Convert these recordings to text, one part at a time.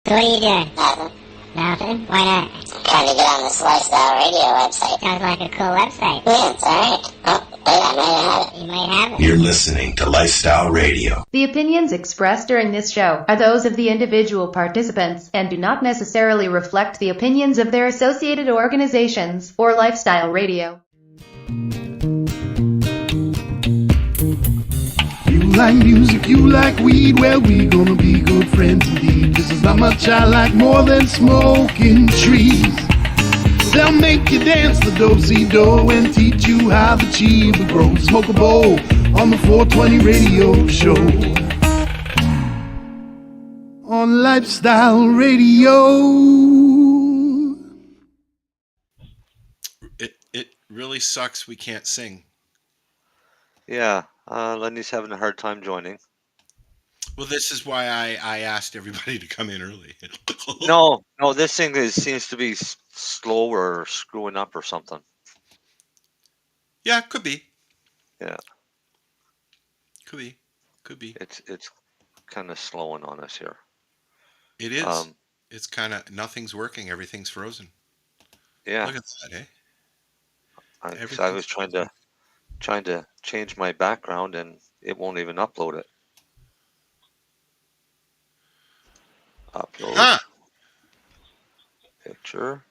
So what are you doing? Nothing. Nothing? Why not? I'm trying to get on this Lifestyle Radio website. Sounds like a cool website. Yeah, it's alright. Oh, wait, I might have it. You might have it. You're listening to Lifestyle Radio. The opinions expressed during this show are those of the individual participants and do not necessarily reflect the opinions of their associated organizations or Lifestyle Radio. You like music, you like weed, well, we gonna be good friends indeed. This is how much I like more than smoking trees. They'll make you dance the do-si-do and teach you how the chiba grows. Smoke a bowl on the 420 radio show. On Lifestyle Radio. It really sucks we can't sing. Yeah, Lenny's having a hard time joining. Well, this is why I asked everybody to come in early. No, this thing seems to be slow or screwing up or something. Yeah, could be. Yeah. Could be. It's kind of slowing on us here. It is. It's kind of, nothing's working. Everything's frozen. Yeah. Look at that, eh? I was trying to change my background and it won't even upload it. Upload. Huh. Picture.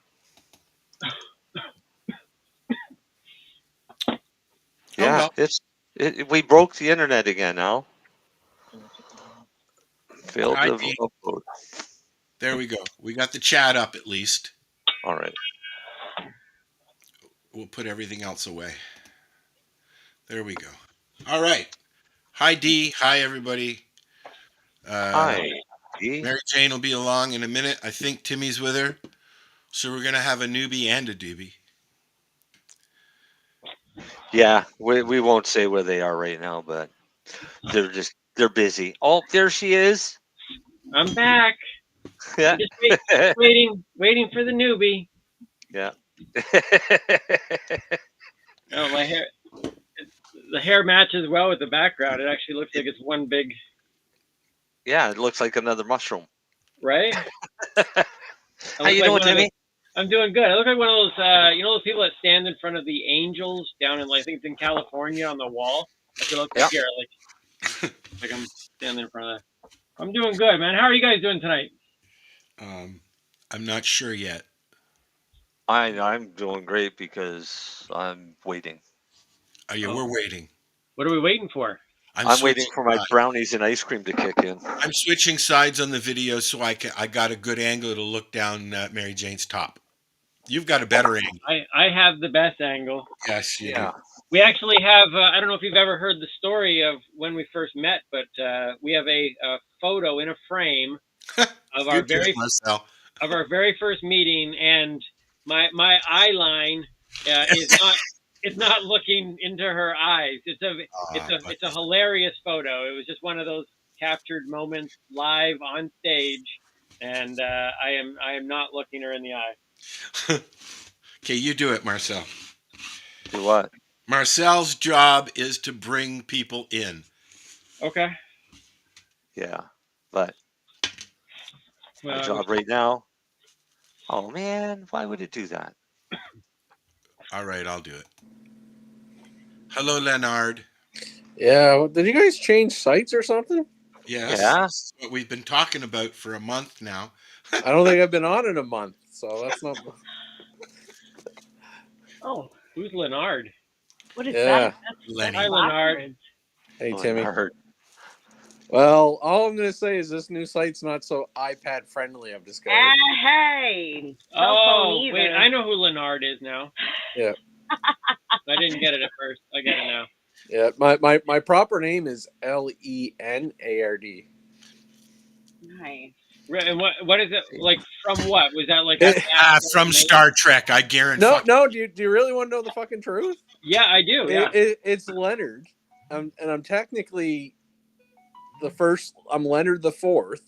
Yeah, well. we broke the internet again now. Failed to ID. upload. There we go. We got the chat up at least. All right. We'll put everything else away. There we go. All right. Hi, Dee. Hi, everybody. Hi, Dee. Mary Jane will be along in a minute. I think Timmy's with her. So we're going to have a newbie and a doobie. Yeah, we won't say where they are right now, but they're busy. Oh, there she is. I'm back. Yeah. Just waiting for the newbie. Yeah. Oh, my hair. The hair matches well with the background. It actually looks like it's one big. Yeah, it looks like another mushroom. Right? How you doing, Timmy? I'm doing good. I look like one of those, those people that stand in front of the angels down in, I think it's in California on the wall. That's what it looks like here. Like I'm standing in front of that. I'm doing good, man. How are you guys doing tonight? I'm not sure yet. I'm doing great because I'm waiting. We're waiting. What are we waiting for? I'm waiting for my brownies and ice cream to kick in. I'm switching sides on the video so I got a good angle to look down Mary Jane's top. You've got a better angle. I have the best angle. Yes, you do. We actually have, I don't know if you've ever heard the story of when we first met, but we have a photo in a frame of our very first meeting, and my eye line is not looking into her eyes. It's a hilarious photo. It was just one of those captured moments live on stage, and I am not looking her in the eye. Okay, you do it, Marcel. Do what? Marcel's job is to bring people in. Okay. Yeah, but my job right now. Oh man, why would it do that? All right, I'll do it. Hello, Leonard. Yeah, did you guys change sites or something? Yes. Yeah. That's what we've been talking about for a month now. I don't think I've been on in a month, so that's not. Oh, who's Leonard? What is that? Lennie. Hi, Leonard. Hey, Timmy. Leonard. Well, all I'm going to say is this new site's not so iPad friendly, I've discovered. Hey! Oh, wait, I know who Leonard is now. Yeah. I didn't get it at first. I get it now. Yeah, my proper name is Lenard. Nice. And what is it, like, from what? Was that like... from Star Trek, I guarantee. No, do you really want to know the fucking truth? Yeah, I do, yeah. It's Leonard, and I'm technically I'm Leonard the fourth,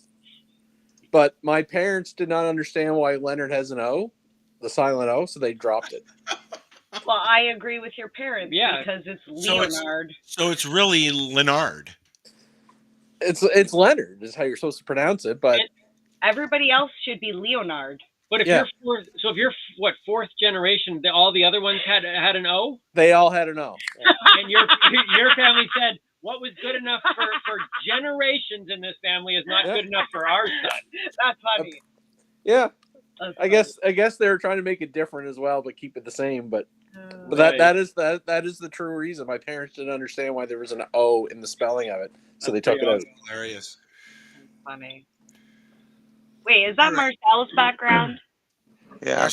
but my parents did not understand why Leonard has an O, the silent O, so they dropped it. Well, I agree with your parents because it's Leonard. So it's really Leonard. It's Leonard is how you're supposed to pronounce it, but Everybody else should be Leonard. But if you're fourth generation, all the other ones had an O? They all had an O. Yeah. And your family said, what was good enough for generations in this family is not good enough for our son. That's funny. Yeah. I guess they were trying to make it different as well, but keep it the same. But that is the true reason. My parents didn't understand why there was an O in the spelling of it, so they took it out. Hilarious. Funny. Wait, is that Marcel's background? Yeah,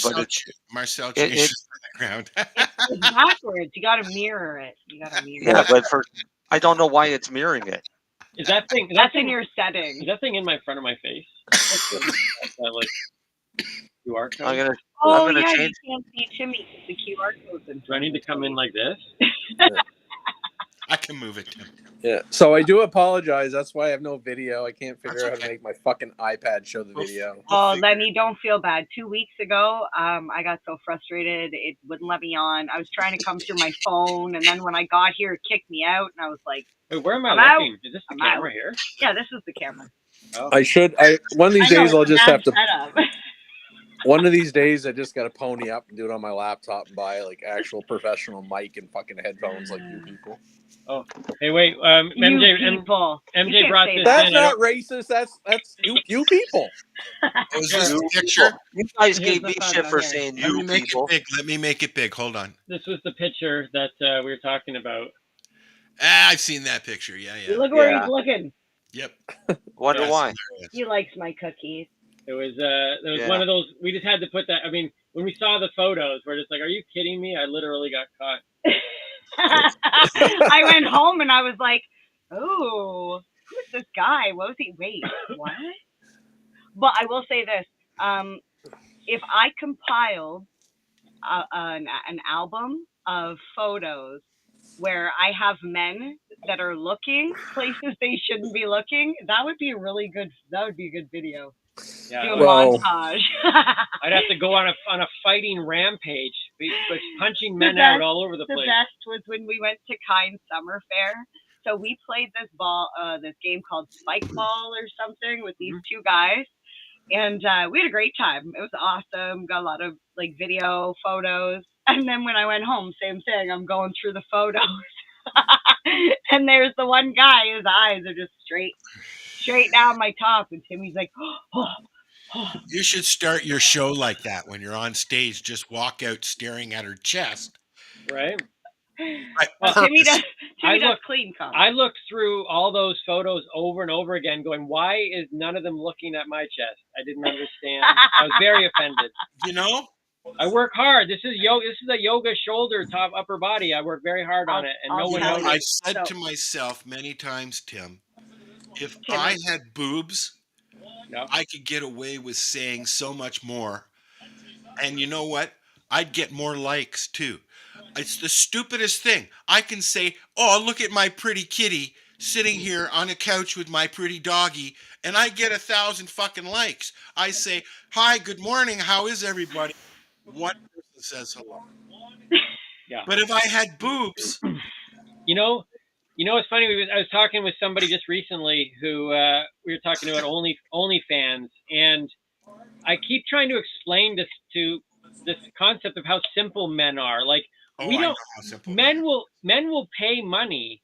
Marcel changed his background. It's backwards. You got to mirror it. Yeah, but I don't know why it's mirroring it. Is that thing? That's in your settings. Is that thing in my front of my face? QR code. I'm gonna change. You can't see Timmy. The QR code's in. Do I need to come in like this? I can move it, Tim. Yeah. So I do apologize. That's why I have no video. I can't figure out how to make my fucking iPad show the video. Oh, Lennie, don't feel bad. 2 weeks ago, I got so frustrated it wouldn't let me on. I was trying to come through my phone, and then when I got here, it kicked me out, and I was like, "Wait, where am I looking? Is this the camera here?" Yeah, this is the camera. Oh. One of these days I'll just have to. One of these days I just got to pony up and do it on my laptop and buy like actual professional mic and fucking headphones like you people. Oh, hey, wait, MJ brought this. That's not racist. That's you people. Was this the picture? You guys gave me shit for saying you people. Let me make it big. Hold on. This was the picture that we were talking about. I've seen that picture. Yeah. Look where he's looking. Yep. Wonder why. He likes my cookies. It was one of those. We just had to put that. I mean, when we saw the photos, we're just like, "Are you kidding me?" I literally got caught. I went home and I was like, "Oh, who's this guy? What was he? Wait, what?" But I will say this: if I compiled an album of photos where I have men that are looking places they shouldn't be looking, that would be a good video. Yeah. Do a montage. I'd have to go on a fighting rampage, punching men out all over the place. The best was when we went to Kind Summer Fair. So we played this game called Spike Ball or something with these two guys, and we had a great time. It was awesome. Got a lot of like video, photos, and then when I went home, same thing. I'm going through the photos, and there's the one guy. His eyes are just straight down my top, and Timmy's like, oh. You should start your show like that. When you're on stage, just walk out staring at her chest. Right. Timmy does clean comments. I looked through all those photos over and over again, going, "Why is none of them looking at my chest?" I didn't understand. I was very offended. You know, I work hard. This is yoga. This is a yoga shoulder, top, upper body. I work very hard on it, and no one knows. I said to myself many times, Tim, if I had boobs, I could get away with saying so much more. And you know what? I'd get more likes too. It's the stupidest thing. I can say, "Oh, look at my pretty kitty sitting here on a couch with my pretty doggy," and I get 1,000 fucking likes. I say, "Hi, good morning. How is everybody?" One person says hello. Yeah. But if I had boobs, you know, it's funny. I was talking with somebody just recently who we were talking about OnlyFans, and I keep trying to explain this concept of how simple men are. Like men will pay money.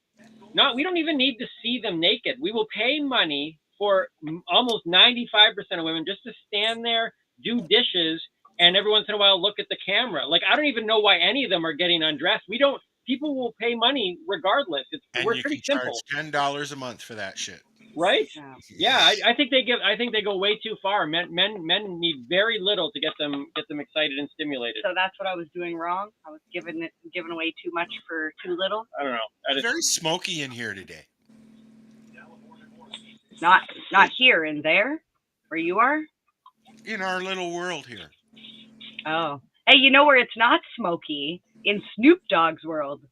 We don't even need to see them naked. We will pay money for almost 95% of women just to stand there, do dishes, and every once in a while look at the camera. Like, I don't even know why any of them are getting undressed. People will pay money regardless. We're pretty simple. Charge $10 a month for that shit. Right? Yeah, I think they go way too far. Men need very little to get them excited and stimulated. So that's what I was doing wrong. I was giving away too much for too little. I don't know. It's very smoky in here today. Not here, in there, where you are. In our little world here. Oh, hey, you know where it's not smoky? In Snoop Dogg's world.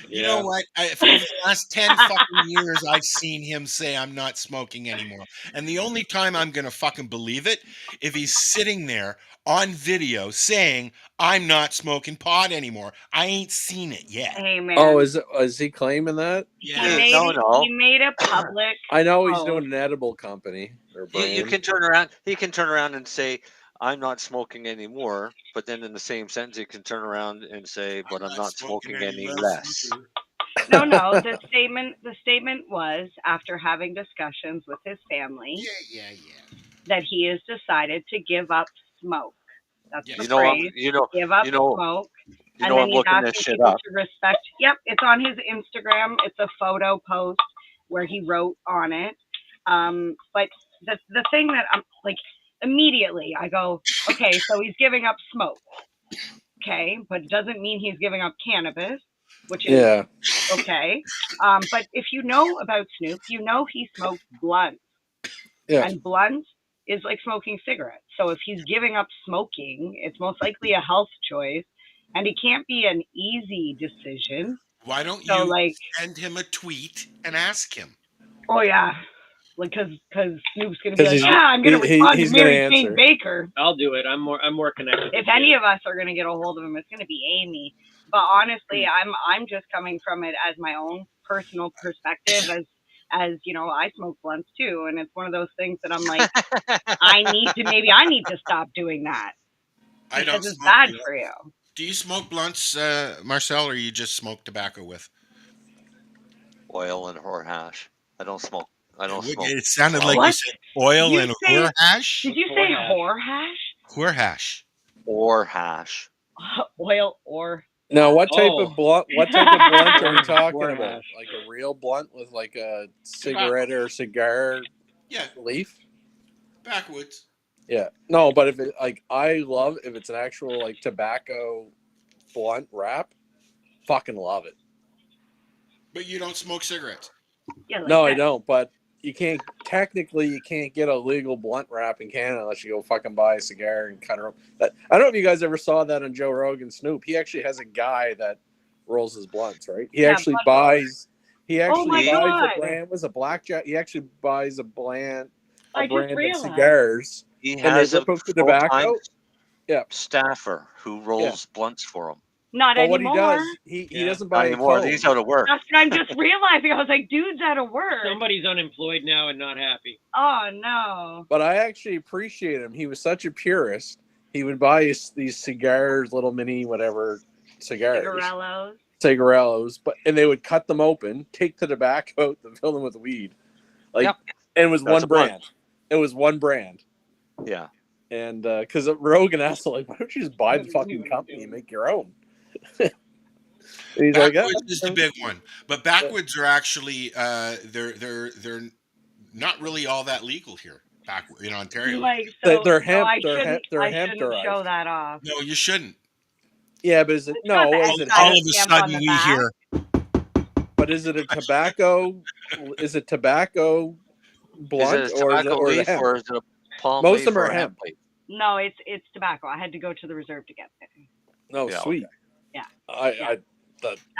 You know what? For the last 10 fucking years, I've seen him say I'm not smoking anymore. And the only time I'm going to fucking believe it, if he's sitting there on video saying I'm not smoking pot anymore. I ain't seen it yet. Hey, man. Oh, is he claiming that? Yeah. He made a public. I know he's doing an edible company or brand. You can turn around. He can turn around and say, "I'm not smoking anymore," but then in the same sentence, he can turn around and say, "But I'm not smoking any less." No. The statement was after having discussions with his family. Yeah. That he has decided to give up smoke. That's the phrase. Give up smoke. And then he's asking people to respect. Yep, it's on his Instagram. It's a photo post where he wrote on it. But the thing that I'm like, immediately I go, okay, so he's giving up smoke. Okay, but it doesn't mean he's giving up cannabis, which is okay. But if you know about Snoop, you know he smokes blunts. Yeah. And blunts is like smoking cigarettes. So if he's giving up smoking, it's most likely a health choice. And it can't be an easy decision. Why don't you send him a tweet and ask him? Oh, yeah. Like, because Snoop's going to be like, I'm going to respond to Mary Jane Baker. I'll do it. I'm more connected. If any of us are going to get a hold of him, it's going to be Amy. But honestly, I'm just coming from it as my own personal perspective as you know, I smoke blunts too. And it's one of those things that I'm like, I need to stop doing that. Because it's bad for you. Do you smoke blunts, Marcel, or you just smoke tobacco with? Oil and whore hash. I don't smoke. It sounded like you said oil and whore hash. Did you say whore hash? Whore hash. Or hash. Oil or. Now, what type of blunt? What type of blunt are we talking about? Like a real blunt with like a cigarette or cigar leaf? Backwoods. Yeah. No, but if it I love if it's an actual like tobacco blunt wrap, fucking love it. But you don't smoke cigarettes. Yeah, no, I don't. But you can't get a legal blunt wrap in Canada unless you go fucking buy a cigar and cut her. I don't know if you guys ever saw that on Joe Rogan Snoop. He actually has a guy that rolls his blunts, right? He actually buys. He actually buys a brand. Was a blackjack. He actually buys a brand of cigars. He has a tobacco. Staffer who rolls blunts for him. Not but anymore. What he does, he doesn't buy anymore. He's out of work. That's what I'm just realizing. I was like, dude's out of work. Somebody's unemployed now and not happy. Oh no. But I actually appreciate him. He was such a purist. He would buy these cigars, little mini whatever cigars. Cigarellos. And they would cut them open, take the tobacco out, and fill them with weed. And it was one brand. It was one brand. Yeah. And because Rogan asked, like, why don't you just buy the fucking company and make your own? He's Backwoods is the big one, but Backwoods are actually they're not really all that legal here back in Ontario. They're hemp. They're hemp derived. Show that off. No, you shouldn't. Yeah, but is it all of a sudden we hear? But is it a tobacco? Is it tobacco blunt is it a tobacco leaf or is it a palm Most leaf of them or are hemp. No, it's tobacco. I had to go to the reserve to get it. No, sweet. Okay. Yeah.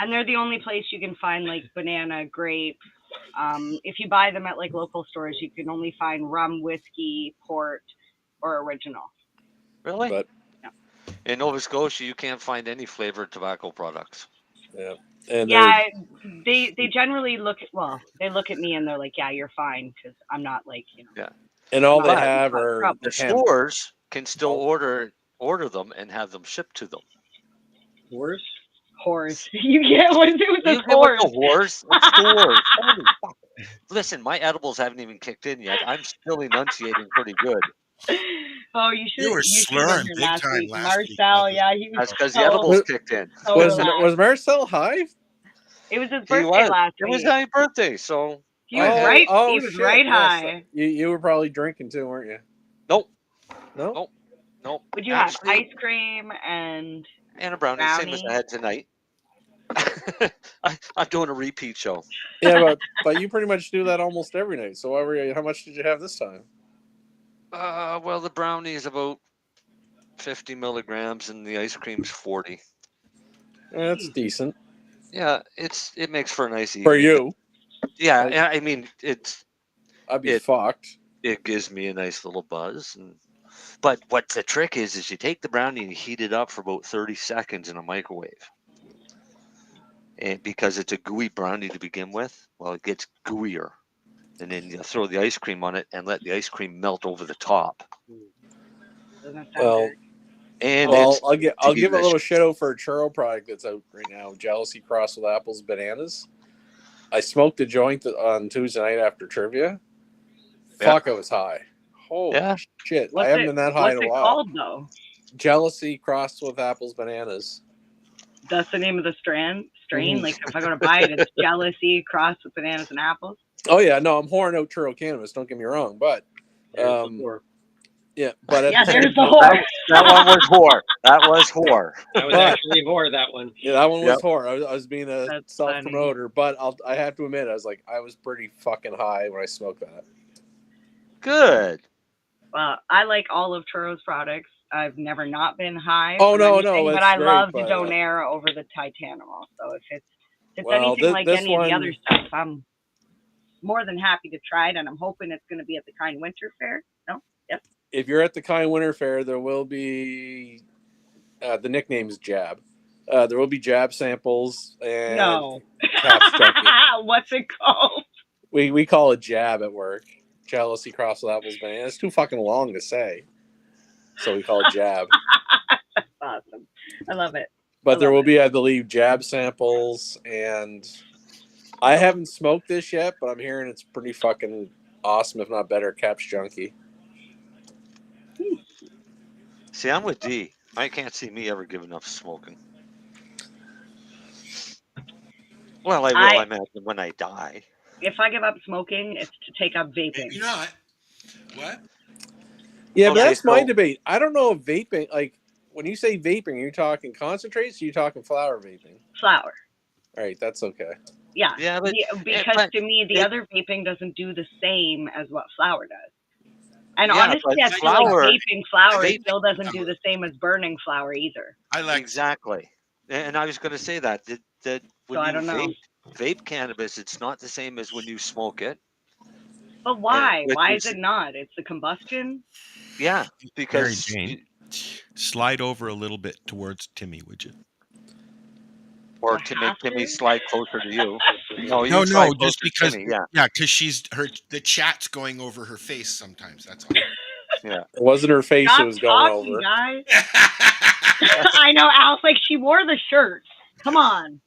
And they're the only place you can find like banana, grape. If you buy them at like local stores, you can only find rum, whiskey, port, or original. Really? But in Nova Scotia, you can't find any flavored tobacco products. Yeah. And they generally look at me and they're like, yeah, you're fine because I'm not like Yeah. And all they have are the stores can still order them and have them shipped to them. Horse. You can't want to do with the horse. Listen, my edibles haven't even kicked in yet. I'm still enunciating pretty good. Oh, you should. You were slurring big time last week. Marcel, yeah, he was. That's because the edibles kicked in. Was Marcel high? It was his birthday last week. It was my birthday, so he was right. Oh, he was right high. You were probably drinking too, weren't you? Nope. Would you have ice cream and a brownie, same as I had tonight. I'm doing a repeat show. Yeah, but you pretty much do that almost every night. So how much did you have this time? Well, the brownie is about 50 milligrams, and the ice cream's 40. That's decent. Yeah, it makes for a nice evening. For you. Yeah, I mean I'd be fucked. It gives me a nice little buzz. But what the trick is you take the brownie and you heat it up for about 30 seconds in a microwave. And because it's a gooey brownie to begin with, well, it gets gooier. And then you throw the ice cream on it and let the ice cream melt over the top. Well, I'll give a little shout out for a churro product that's out right now. Jealousy crossed with apples, bananas. I smoked a joint on Tuesday night after trivia. Fuck, I was high. Holy shit! I haven't been that high in a while. What's it called though? Jealousy crossed with apples, bananas. That's the name of the strain. Like if I go to buy it, it's jealousy crossed with bananas and apples. Oh yeah, no, I'm whoring out churro cannabis. Don't get me wrong, but yeah, but there's the whore. That one was whore. That was whore. That was actually whore. That one. Yeah, that one was whore. I was being a self promoter, but I have to admit, I was pretty fucking high when I smoked that. Good. Well, I like all of Churro's products. I've never not been high. Oh no, but I love the Donair over the Titanol. So if it's anything like any of the other stuff, I'm more than happy to try it, and I'm hoping it's going to be at the Kind Winter Fair. No, yes. If you're at the Kind Winter Fair, there will be the nickname is Jab. There will be Jab samples and what's it called? We call it Jab at work. Jealousy crossed with apples, bananas. It's too fucking long to say, so we call it Jab. That's awesome. I love it. But there will be, I believe, Jab samples, and I haven't smoked this yet, but I'm hearing it's pretty fucking awesome, if not better. Caps Junkie. See, I'm with D. I can't see me ever giving up smoking. Well, I imagine when I die. If I give up smoking, it's to take up vaping. Maybe not. What? Yeah, but that's my debate. I don't know if vaping, like, when you say vaping, are you talking concentrates or are you talking flower vaping? Flower. All right, that's okay. Yeah, because to me, the other vaping doesn't do the same as what flower does. And honestly, I feel like vaping flower still doesn't do the same as burning flower either. Exactly. And I was going to say that when I don't know. Vape cannabis, it's not the same as when you smoke it. But why? Why is it not? It's the combustion? Yeah, because... Mary Jane, slide over a little bit towards Timmy, would you? Or to make Timmy slide closer to you. No, just because... Timmy, because the chat's going over her face sometimes, that's all. Yeah, it wasn't her face it was going over. Guys. I know, Al's like, she wore the shirt. Come on.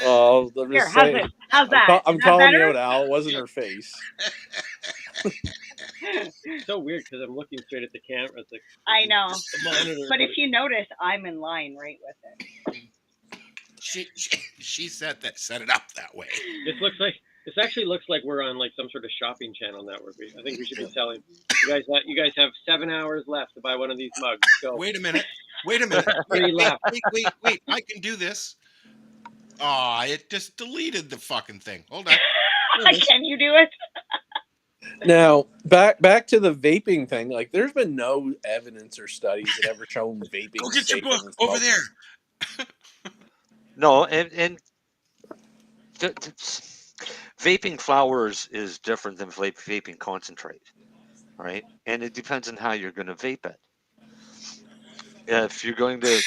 Oh, I'm just saying. How's that? I'm calling you out, Al. It wasn't her face. It's so weird because I'm looking straight at the camera. It's like, I know. But if you notice, I'm in line right with it. She set it up that way. This actually looks like we're on like some sort of shopping channel network. I think we should be selling. You guys have 7 hours left to buy one of these mugs. Go. Wait a minute. Wait. I can do this. Oh, it just deleted the fucking thing. Hold on. Can you do it? Now, back to the vaping thing. Like, there's been no evidence or studies that ever shown vaping. Go get your book over there. No, and vaping flowers is different than vaping concentrate, right? And it depends on how you're going to vape it. If you're going to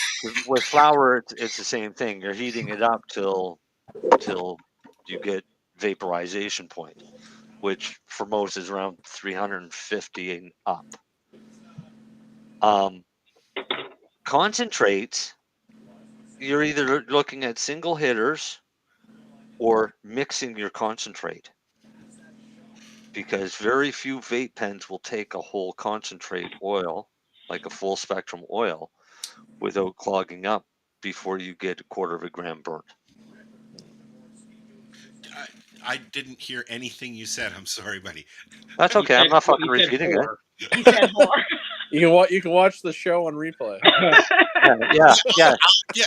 with flower, it's the same thing. You're heating it up till you get vaporization point, which for most is around 350 and up. Concentrates, you're either looking at single hitters or mixing your concentrate, because very few vape pens will take a whole concentrate oil, like a full spectrum oil, without clogging up before you get 1/4 gram burnt. I didn't hear anything you said. I'm sorry, buddy. That's okay. I'm not fucking repeating it. He said more. You can watch the show on replay. Yeah.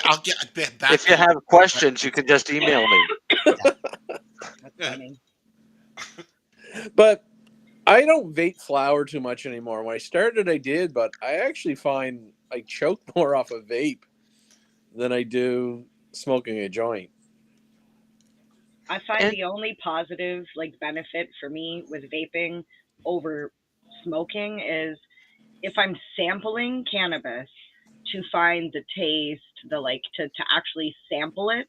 I'll get back. If you have questions, you can just email me. That's funny. But I don't vape flower too much anymore. When I started, I did, but I actually find I choke more off a vape than I do smoking a joint. I find the only positive benefit for me with vaping over smoking is if I'm sampling cannabis to find the taste, to actually sample it,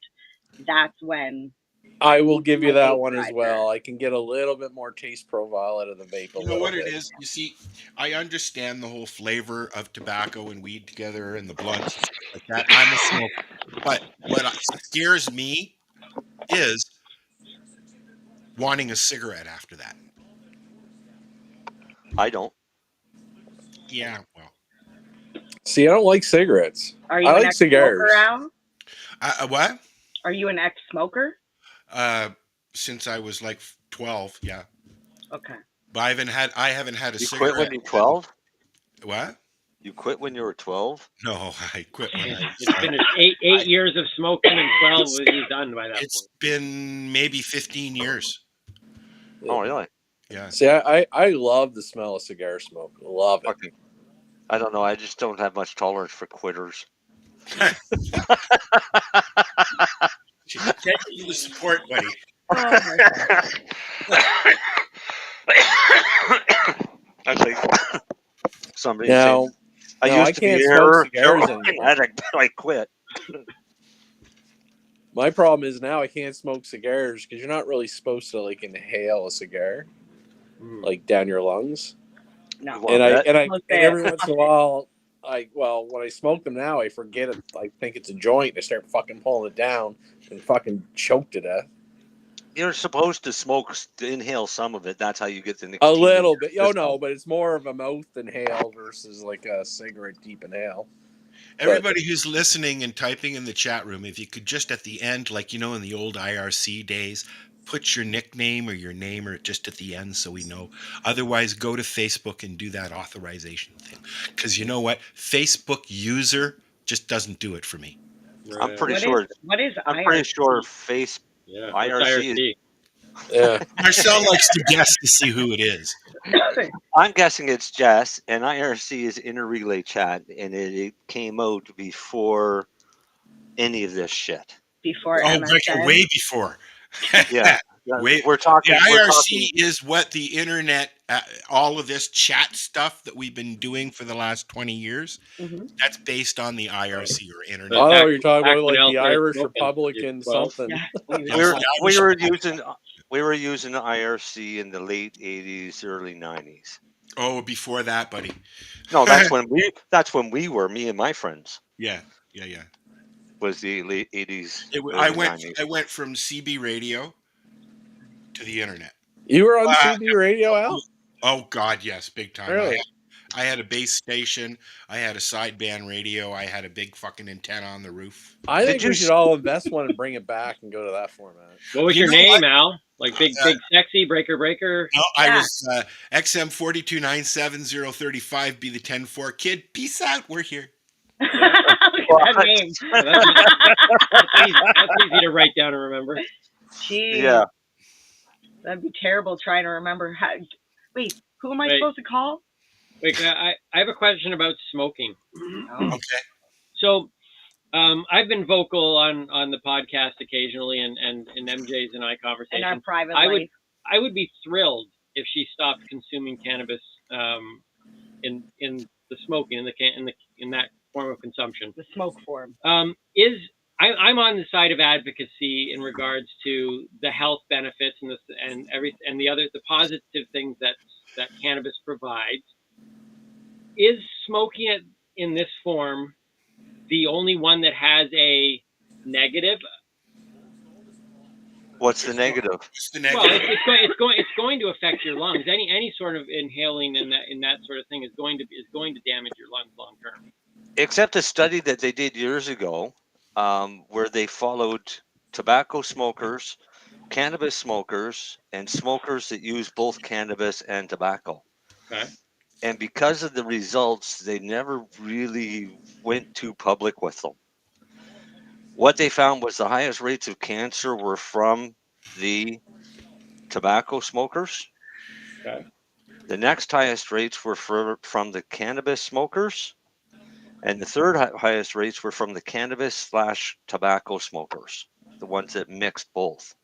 that's when I will give you that one as well. I can get a little bit more taste profile out of the vape. You know what it is? You see, I understand the whole flavor of tobacco and weed together and the blunts and stuff like that. I'm a smoker. But what scares me is wanting a cigarette after that. I don't. Yeah, well. See, I don't like cigarettes. Are you I an like cigars. What? Are you an ex-smoker? Since I was like 12, yeah. Okay. But I haven't had a cigarette. You quit when you were 12? What? You quit when you were 12? No, I quit when I was... It's been eight years of smoking and 12 was done by that point. It's been maybe 15 years. Oh, really? Yeah. See, I love the smell of cigar smoke. Love it. Okay. I don't know. I just don't have much tolerance for quitters. Thank you for the support, buddy. I think somebody now, said, I can't smoke cigars anymore. I quit. My problem is now I can't smoke cigars because you're not really supposed to inhale a cigar down your lungs. No. And every once in a while, when I smoke them now, I forget it. I think it's a joint. I start fucking pulling it down and fucking choke to death. You're supposed to inhale some of it. That's how you get the nicotine. A little bit. Oh, no, but it's more of a mouth inhale versus a cigarette deep inhale. Everybody who's listening and typing in the chat room, if you could just at the end, in the old IRC days, put your nickname or your name or just at the end so we know. Otherwise, go to Facebook and do that authorization thing. Because you know what? Facebook user just doesn't do it for me. Right. I'm pretty sure IRC is. Yeah. Marcel likes to guess to see who it is. I'm guessing it's Jess, and IRC is Interrelay Chat, and it came out before any of this shit. Before way before. Yeah. We're talking. The IRC is what the internet, all of this chat stuff that we've been doing for the last 20 years. Mm-hmm. That's based on the IRC or internet. Oh, you're talking about the Irish Republican something. Yeah. We were using IRC in the late 80s, early 90s. Oh, before that, buddy. No, that's when we were, me and my friends. Yeah. Was the late 80s. I went from CB radio to the internet. You were on CB radio, Al? Oh God, yes, big time. Really? I had a base station. I had a sideband radio. I had a big fucking antenna on the roof. I think we should all invest one and bring it back and go to that format. What was your name, Al? Big sexy breaker. No, I was XM 4297035. Be the 10-4 kid. Peace out. We're here. That name. That's easy to write down and remember. Jeez. Yeah. That'd be terrible trying to remember how. Wait, who am I supposed to call? Wait, I have a question about smoking. Oh. Okay. So, I've been vocal on the podcast occasionally, and in MJ's and I conversation. In our private life. I would be thrilled if she stopped consuming cannabis in the smoking in that form of consumption. The smoke form. I'm on the side of advocacy in regards to the health benefits and the positive things that cannabis provides. Is smoking it in this form the only one that has a negative? What's the negative? Well, it's going to affect your lungs. Any sort of inhaling in that sort of thing is going to damage your lungs long term. Except a study that they did years ago, where they followed tobacco smokers, cannabis smokers, and smokers that use both cannabis and tobacco. Okay. And because of the results, they never really went too public with them. What they found was the highest rates of cancer were from the tobacco smokers. Okay. The next highest rates were from the cannabis smokers. And the third highest rates were from the cannabis/tobacco smokers, the ones that mixed both.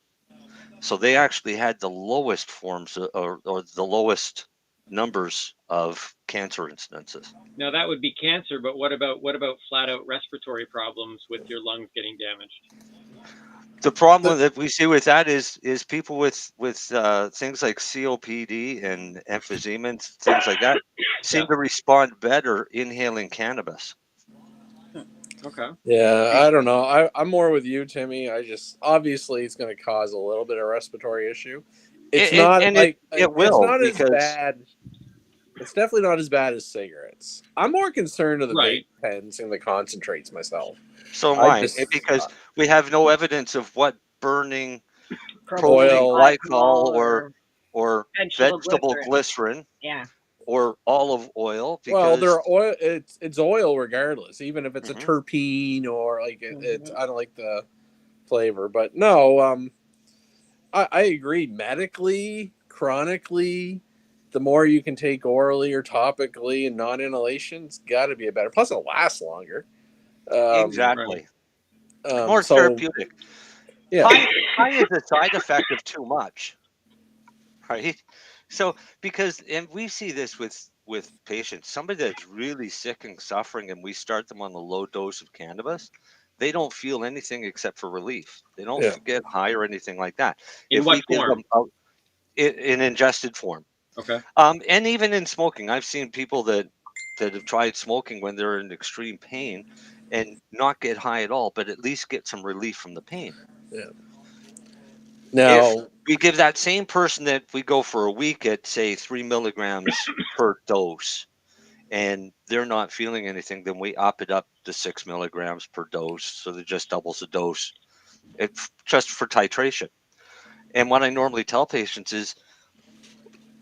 So they actually had the lowest forms or the lowest numbers of cancer incidences. Now that would be cancer, but what about flat out respiratory problems with your lungs getting damaged? The problem that we see with that is people with things like COPD and emphysema and things like that seem to respond better inhaling cannabis. Okay. Yeah, I don't know. I'm more with you, Timmy. Obviously it's going to cause a little bit of respiratory issue. It's not like it will, it's not because as bad. It's definitely not as bad as cigarettes. I'm more concerned of the vape pens and the concentrates myself. So am I, because we have no evidence of what burning propylene glycol or vegetable glycerin or olive oil. Well, they're oil. It's oil regardless, even if it's a terpene or like it's. I don't like the flavor, but no. I agree. Medically, chronically, the more you can take orally or topically and non-inhalation, it's got to be a better. Plus, it lasts longer. Exactly. More therapeutic. Yeah. High is a side effect of too much, right? So and we see this with patients, somebody that's really sick and suffering, and we start them on a low dose of cannabis, they don't feel anything except for relief. They don't get high or anything like that. In what form? In ingested form. Okay. And even in smoking, I've seen people that have tried smoking when they're in extreme pain and not get high at all, but at least get some relief from the pain. Yeah. Now, if we give that same person that we go for a week at, say, 3 milligrams per dose, and they're not feeling anything, then we up it up to 6 milligrams per dose, so that just doubles the dose, just for titration. And what I normally tell patients is,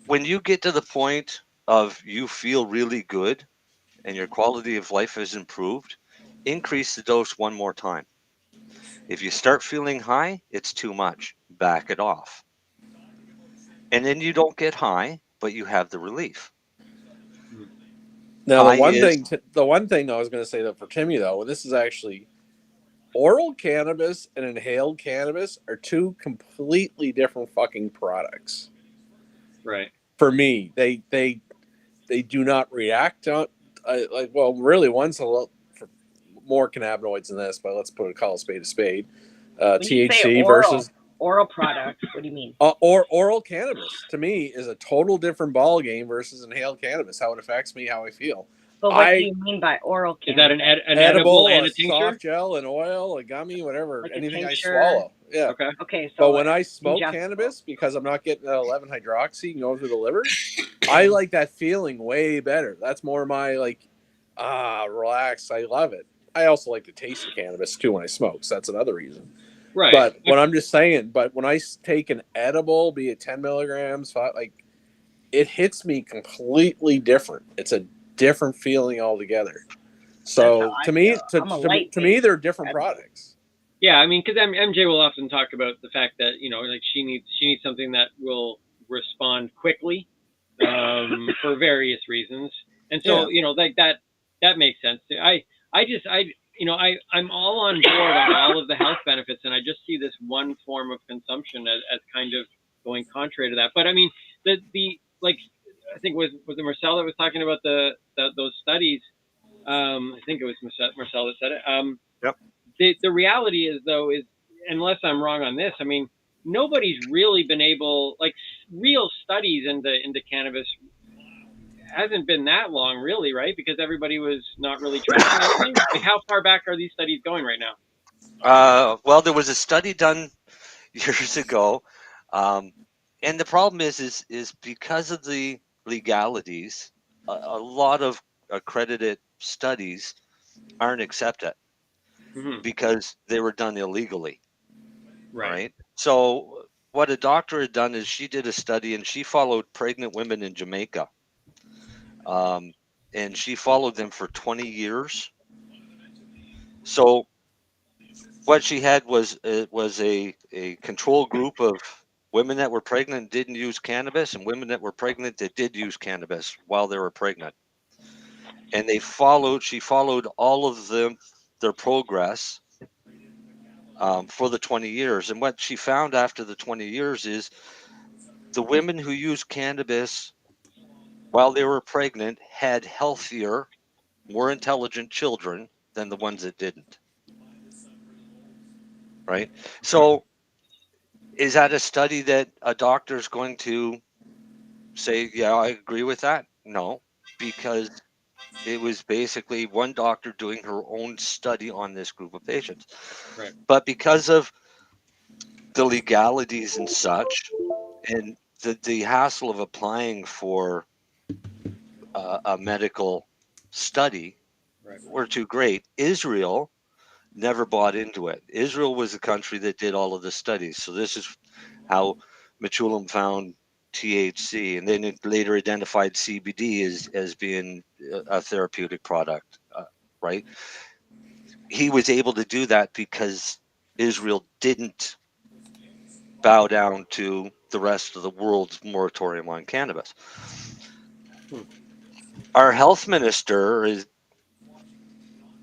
when you get to the point of you feel really good and your quality of life has improved, increase the dose one more time. If you start feeling high, it's too much. Back it off. And then you don't get high, but you have the relief. Now, the one thing I was going to say that for Timmy, though, this is actually oral cannabis and inhaled cannabis are two completely different fucking products. Right. For me, they do not react on really one's a lot more cannabinoids than this, but let's call a spade a spade. THC versus oral products. What do you mean? Or oral cannabis to me is a total different ball game versus inhaled cannabis. How it affects me, how I feel. But what do you mean by oral cannabis? Is that an edible and a tincture? Soft gel, an oil, a gummy, whatever, like anything I swallow. Yeah. Okay. So but when I smoke cannabis, because I'm not getting 11 hydroxy going through the liver, I like that feeling way better. That's more my relax. I love it. I also like the taste of cannabis too when I smoke. So that's another reason. Right. But what I'm just saying, when I take an edible, be it 10 milligrams, it hits me completely different. It's a different feeling altogether. So to me, they're different products. Yeah, I mean, because MJ will often talk about the fact that she needs something that will respond quickly for various reasons, and so that makes sense. I'm all on board on all of the health benefits, and I just see this one form of consumption as kind of going contrary to that. But I mean, I think was it Marcel that was talking about those studies? I think it was Marcel that said it. Yep. The reality is, though, unless I'm wrong on this, I mean, nobody's really been able, real studies into cannabis hasn't been that long, really, right? Because everybody was not really tracking anything. How far back are these studies going right now? Well, there was a study done years ago, and the problem is because of the legalities, a lot of accredited studies aren't accepted because they were done illegally. Right. So what a doctor had done is she did a study and she followed pregnant women in Jamaica. And she followed them for 20 years. So what she had was a control group of women that were pregnant and didn't use cannabis, and women that were pregnant that did use cannabis while they were pregnant. And she followed all of them, their progress for the 20 years. And what she found after the 20 years is the women who used cannabis while they were pregnant had healthier, more intelligent children than the ones that didn't. Right? So is that a study that a doctor is going to say, yeah, I agree with that? No, because it was basically one doctor doing her own study on this group of patients. Right. But because of the legalities and such, and the hassle of applying for a medical study were too great, Israel never bought into it. Israel was the country that did all of the studies. So this is how Mitchellum found THC, and then it later identified CBD as being a therapeutic product, right? He was able to do that because Israel didn't bow down to the rest of the world's moratorium on cannabis. Our health minister is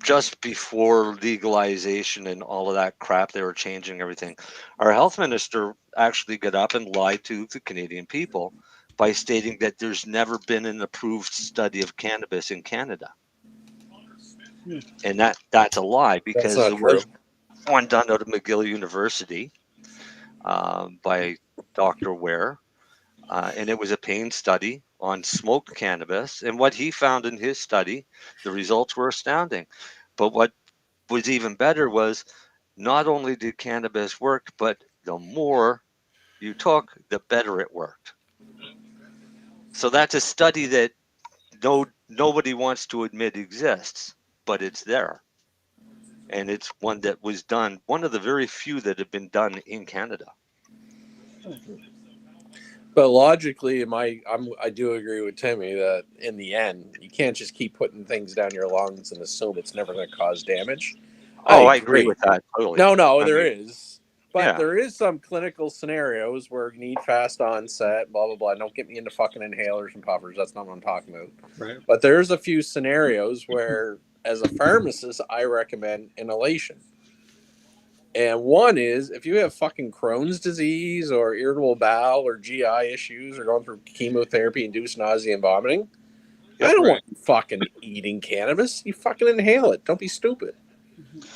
just before legalization and all of that crap, they were changing everything. Our health minister actually got up and lied to the Canadian people by stating that there's never been an approved study of cannabis in Canada. And that's a lie, because there was one done out of McGill University by Dr. Ware, and it was a pain study on smoked cannabis. And what he found in his study, the results were astounding. But what was even better was not only did cannabis work, but the more you took, the better it worked. So that's a study that nobody wants to admit exists, but it's there. And it's one that was done, one of the very few that have been done in Canada. But logically, I do agree with Timmy that in the end, you can't just keep putting things down your lungs and assume it's never going to cause damage. I agree with that totally. No, there is. But there is some clinical scenarios where you need fast onset, blah, blah, blah. Don't get me into fucking inhalers and puffers. That's not what I'm talking about. Right. But there's a few scenarios where, as a pharmacist, I recommend inhalation. And one is, if you have fucking Crohn's disease or irritable bowel or GI issues or going through chemotherapy-induced nausea and vomiting, I don't want you fucking eating cannabis. You fucking inhale it. Don't be stupid.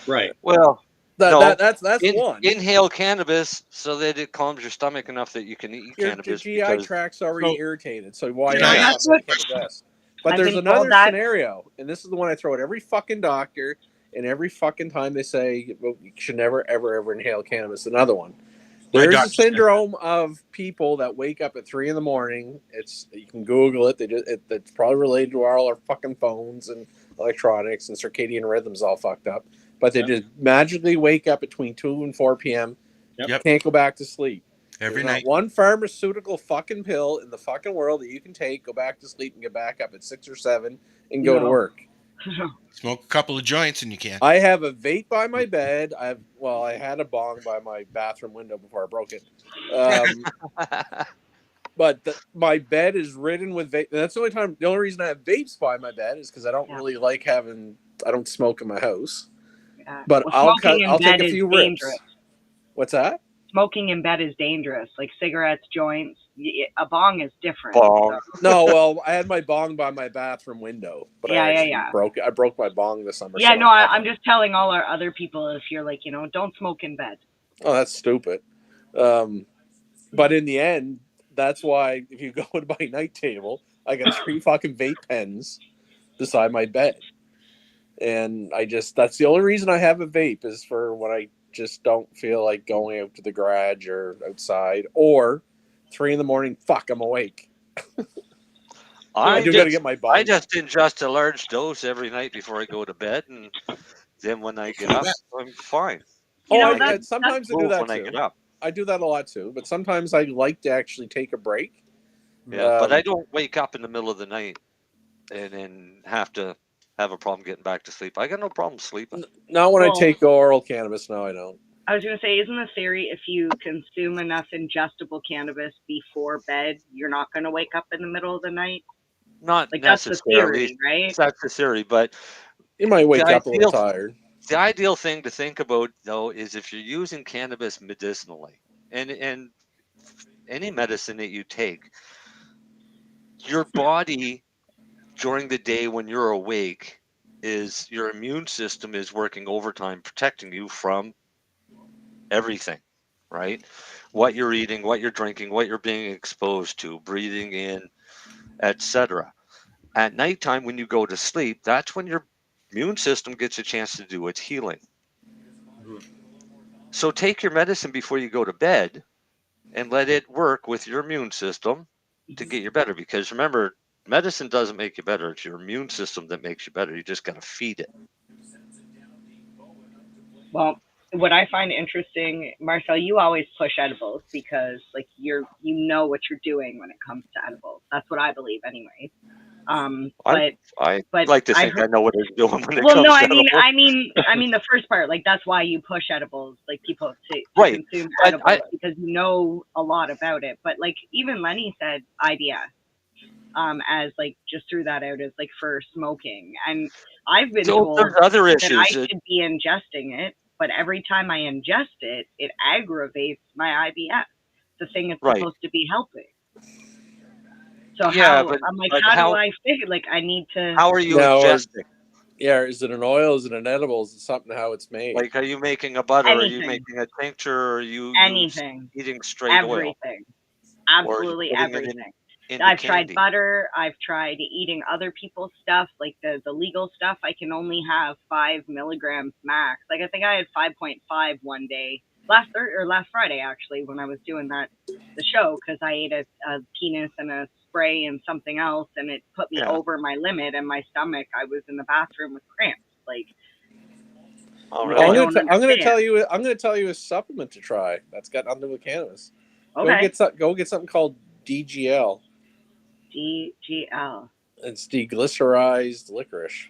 Right. Well, that's one. Inhale cannabis so that it calms your stomach enough that you can eat cannabis. Your GI tract's already irritated, so why not? But there's another scenario, and this is the one I throw at every fucking doctor, and every fucking time they say, well, you should never, ever, ever inhale cannabis. Another one. There's a syndrome of people that wake up at 3 a.m. You can Google it. It's probably related to all our fucking phones and electronics and circadian rhythms all fucked up. But they just magically wake up between 2 and 4 p.m. Can't go back to sleep. Every There's night. not one pharmaceutical fucking pill in the fucking world that you can take, go back to sleep, and get back up at 6 or 7 and go to work. Smoke a couple of joints and you can. I have a vape by my bed. I had a bong by my bathroom window before I broke it. But my bed is ridden with vape. That's the only reason I have vapes by my bed is because I don't really like I don't smoke in my house. But I'll take a few rips. What's that? Smoking in bed is dangerous. Like cigarettes, joints. A bong is different. Bong. No, well, I had my bong by my bathroom window, but I broke my bong this summer. Yeah, no, I'm just telling all our other people, if you're like, don't smoke in bed. Oh, that's stupid. But in the end, that's why if you go to my night table, I got 3 fucking vape pens beside my bed. And that's the only reason I have a vape is for when I just don't feel like going out to the garage or outside, or 3 a.m. Fuck, I'm awake. I do got to get my bong. I just ingest a large dose every night before I go to bed, and then when I get up, I'm fine. Sometimes I do that too. I get up. I do that a lot too, but sometimes I like to actually take a break. Yeah, but I don't wake up in the middle of the night and then have to have a problem getting back to sleep. I got no problem sleeping. Not when I take oral cannabis. No, I don't. I was going to say, isn't the theory if you consume enough ingestible cannabis before bed, you're not going to wake up in the middle of the night? Not like necessarily. That's the theory, right? That's the theory, but you might wake up a little tired. The ideal thing to think about, though, is if you're using cannabis medicinally, and any medicine that you take, your body during the day when you're awake is your immune system is working overtime protecting you from everything, right? What you're eating, what you're drinking, what you're being exposed to, breathing in, etc. At nighttime when you go to sleep, that's when your immune system gets a chance to do its healing. So take your medicine before you go to bed and let it work with your immune system to get you better. Because remember, medicine doesn't make you better. It's your immune system that makes you better. You just got to feed it. Well, what I find interesting, Marcel, you always push edibles because like you know what you're doing when it comes to edibles. That's what I believe anyway. I like to think I know what I'm doing when it well, comes no, to I edibles. mean the first part, like that's why you push edibles, like people to Right. consume edibles because you know a lot about it. But like even Lennie said IBS, as like just threw that out as like for smoking, and I've been told there's other that I issues. should be ingesting it, but every time I ingest it, it aggravates my IBS, the thing it's supposed to be helping. So how I'm like, how do I figure? Like, I need to. How are you ingesting? Yeah, is it an oil? Is it an edible? Is it something how it's made? Like, are you making a butter? Anything. Are you making a tincture? Or are you anything? Eating straight oil? Everything. Absolutely everything. I've tried butter. I've tried eating other people's stuff, like the legal stuff. I can only have 5 milligrams max. Like I think I had 5.5 one day last Friday actually when I was doing the show because I ate a penis and a spray and something else and it put me over my limit and my stomach. I was in the bathroom with cramps. Like. I'm gonna tell you a supplement to try. That's got nothing to do with cannabis. Okay. Go get something called DGL. DGL. It's deglycerized licorice.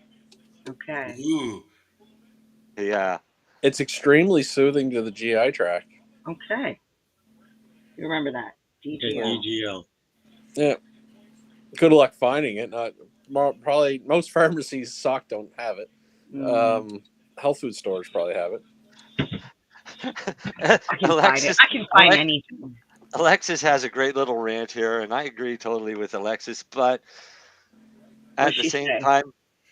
Okay. Ooh. Yeah. It's extremely soothing to the GI tract. Okay. You remember that. DGL. Yeah. Good luck finding it. Probably most pharmacies stock don't have it. Health food stores probably have I it. can find anything. Alexis has a great little rant here, and I agree totally with Alexis. But at the same time,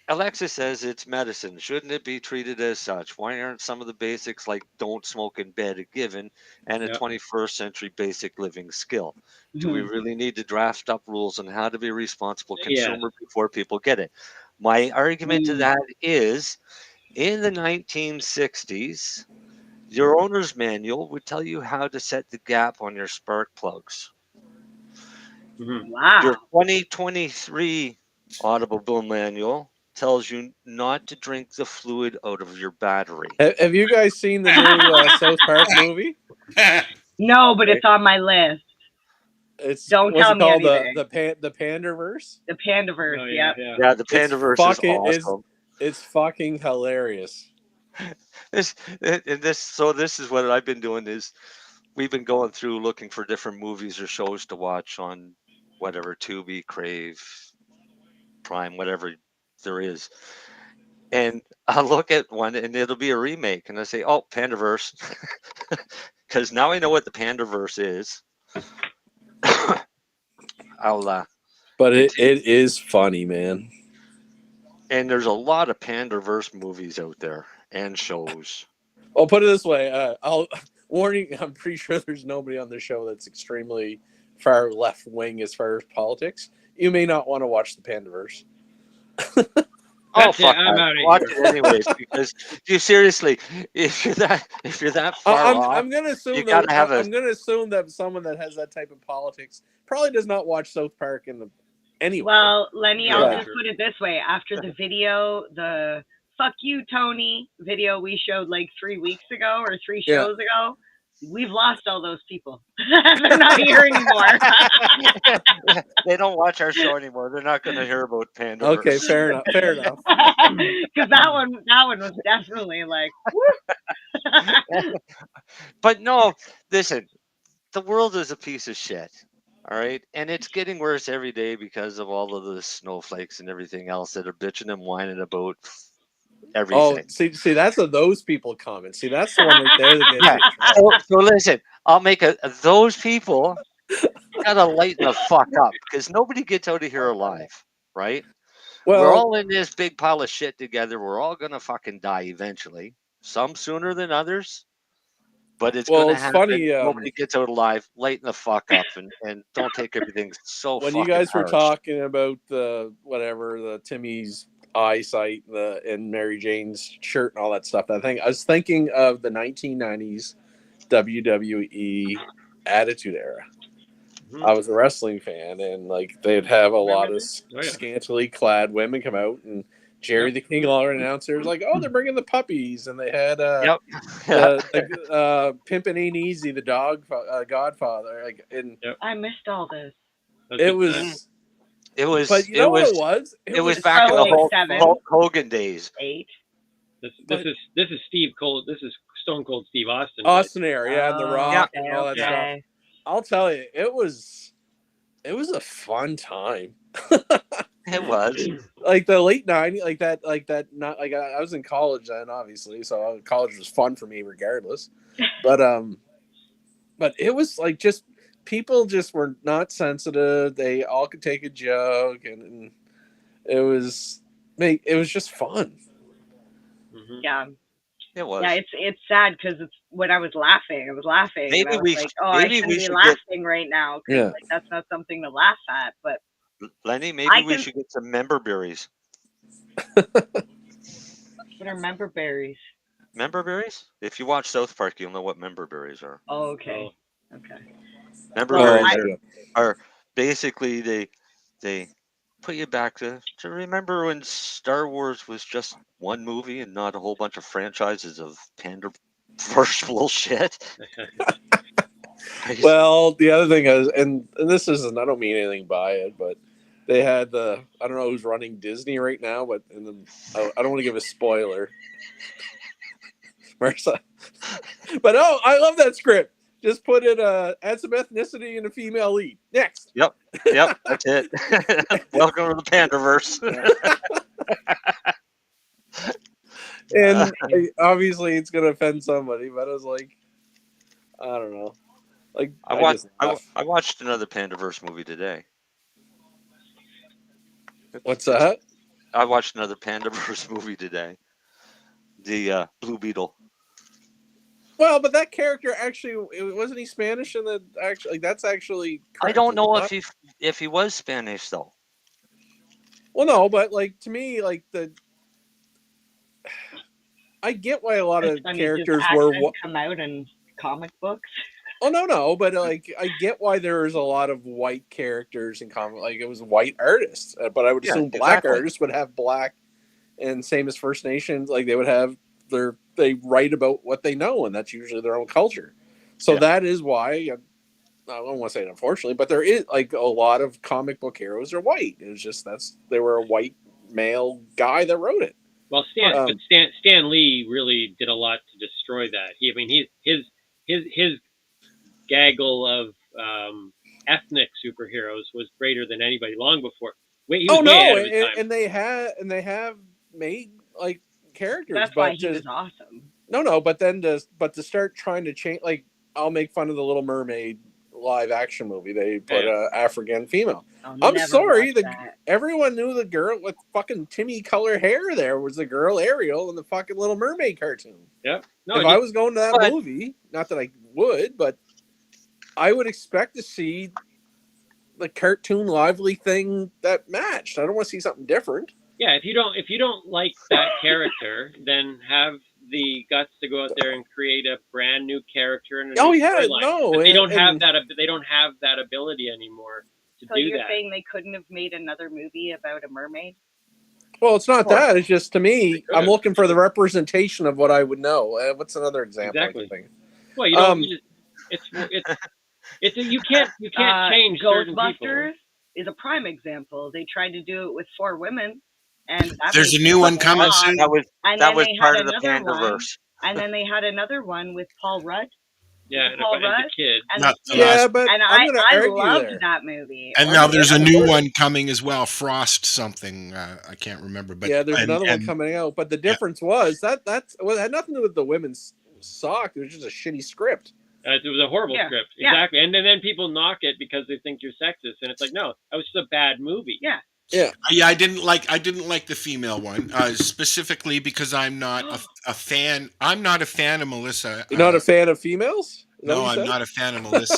Alexis says it's medicine. Shouldn't it be treated as such? Why aren't some of the basics like don't smoke in bed a given and a 21st century basic living skill? Do we really need to draft up rules on how to be a responsible consumer before people get it? My argument to that is in the 1960s, your owner's manual would tell you how to set the gap on your spark plugs. Wow. Your 2023 automobile manual tells you not to drink the fluid out of your battery. Have you guys seen the new South Park movie? No, but it's on my list. Don't tell me anything. The Pandaverse? The Pandaverse, Yeah, the Pandaverse is awesome. It's fucking hilarious. This is what I've been doing is we've been going through looking for different movies or shows to watch on whatever Tubi, Crave, Prime, whatever there is. And I'll look at one and it'll be a remake and I say, oh, Pandaverse. Because now I know what the Pandaverse is. But it is funny, man. And there's a lot of Pandaverse movies out there and shows. I'll put it this way. Warning, I'm pretty sure there's nobody on this show that's extremely far left wing as far as politics. You may not want to watch the Pandaverse. Oh fuck! Watch it anyways because you seriously, if you're that far off, I'm gonna assume you gotta have I'm gonna assume that someone that has that type of politics probably does not watch South Park anyway. Well, Lennie, I'll just put it this way: after the video, the "fuck you, Tony" video we showed like 3 weeks ago or 3 shows ago, we've lost all those people. They're not here anymore. They don't watch our show anymore. They're not going to hear about Panda. Okay, fair enough. Because that one was definitely like. But no, listen, the world is a piece of shit. All right, and it's getting worse every day because of all of the snowflakes and everything else that are bitching and whining about everything. See, that's a those people comment. See, that's the one right there that gets Yeah. So listen, I'll make those people gotta lighten the fuck up because nobody gets out of here alive, right? We're all in this big pile of shit together. We're all gonna fucking die eventually. Some sooner than others, but it's gonna happen. Funny. Nobody gets out alive. Lighten the fuck up and don't take everything so when fucking you guys were harsh. talking about the Timmy's eyesight and Mary Jane's shirt and all that stuff. I was thinking of the 1990s WWE Attitude Era. I was a wrestling fan, and like they'd have a lot of scantily clad women come out, and Jerry the King Lawler announcer was like, "Oh, they're bringing the puppies," and they had Pimpin' Ain't Easy, the dog Godfather. Like, and I missed all this. It was. But you know what it was? It was back in the Hulk Hogan days. 8. This is Steve Cold. This is Stone Cold Steve Austin. Austin era, and The Rock and all that stuff. I'll tell you, it was a fun time. It was like the late 90s, like that. Not like I was in college then, obviously, so college was fun for me regardless. But it was like just. People just were not sensitive. They all could take a joke, and it was just fun. Mm-hmm. Yeah, it was. Yeah, it's sad because it's when I was laughing. Maybe and I was we like, I shouldn't be laughing right now because like, that's not something to laugh at. But Lenny, maybe we should get some member berries. What are member berries? Member berries? If you watch South Park, you'll know what member berries are. Oh, okay. Okay. Member berries are basically they put you back to remember when Star Wars was just one movie and not a whole bunch of franchises of panda-verse bullshit. Well, the other thing is, and this isn't, I don't mean anything by it, but they had I don't know who's running Disney right now, but I don't want to give a spoiler. Marcel. But I love that script. Just put it, add some ethnicity and a female lead. Next. Yep, that's it. Welcome to the Pandaverse. And obviously it's going to offend somebody, but I was like, I don't know. Like I watched another Pandaverse movie today. What's that? I watched another Pandaverse movie today. The Blue Beetle. Well, but that character actually wasn't he Spanish in the actually like that's actually I don't know if he was Spanish though. Well, no, but like to me, like I get why a lot of characters were come out in comic books. Oh no, but like I get why there's a lot of white characters in comic. Like it was white artists, but I would assume black artists would have black, and same as First Nations, like they would have they write about what they know, and that's usually their own culture. So that is why I don't want to say it unfortunately, but there is like a lot of comic book heroes are white. It was just they were a white male guy that wrote it. Well, Stan Lee really did a lot to destroy that. His gaggle of ethnic superheroes was greater than anybody long before. And they have made like characters. That's why he was awesome. No, but to start trying to change, like I'll make fun of the Little Mermaid live action movie. They put a African female. I'm sorry, everyone knew the girl with fucking Timmy color hair. There was the girl Ariel in the fucking Little Mermaid cartoon. Yep. If I was going to that movie, not that I would, but I would expect to see the cartoon lively thing that matched. I don't want to see something different. Yeah, if you don't like that character, then have the guts to go out there and create a brand new character and a new storyline. No, but they don't have that ability anymore to do that. So you're saying they couldn't have made another movie about a mermaid? Well, it's not that. It's just to me, I'm looking for the representation of what I would know. What's another example? Exactly. Well, you don't. You can't change certain Ghostbusters people. Is a prime example. They tried to do it with 4 women. And there's a new one coming soon. That was part of the Pandaverse. And then they had another one with Paul Rudd. Yeah, and Paul a bunch Rudd. of kids. And but and I'm going to I argue loved there. that movie. And now there's a new one coming as well, Frost something. I can't remember, but yeah, there's another one coming out. But the difference was that it had nothing to do with the women's sock. It was just a shitty script. It was a horrible script, exactly. And then people knock it because they think you're sexist, and it's like, no, that was just a bad movie. Yeah. Yeah, I didn't like the female one specifically because I'm not a fan. I'm not a fan of Melissa. You're not a fan of females? No, I'm not a fan of Melissa.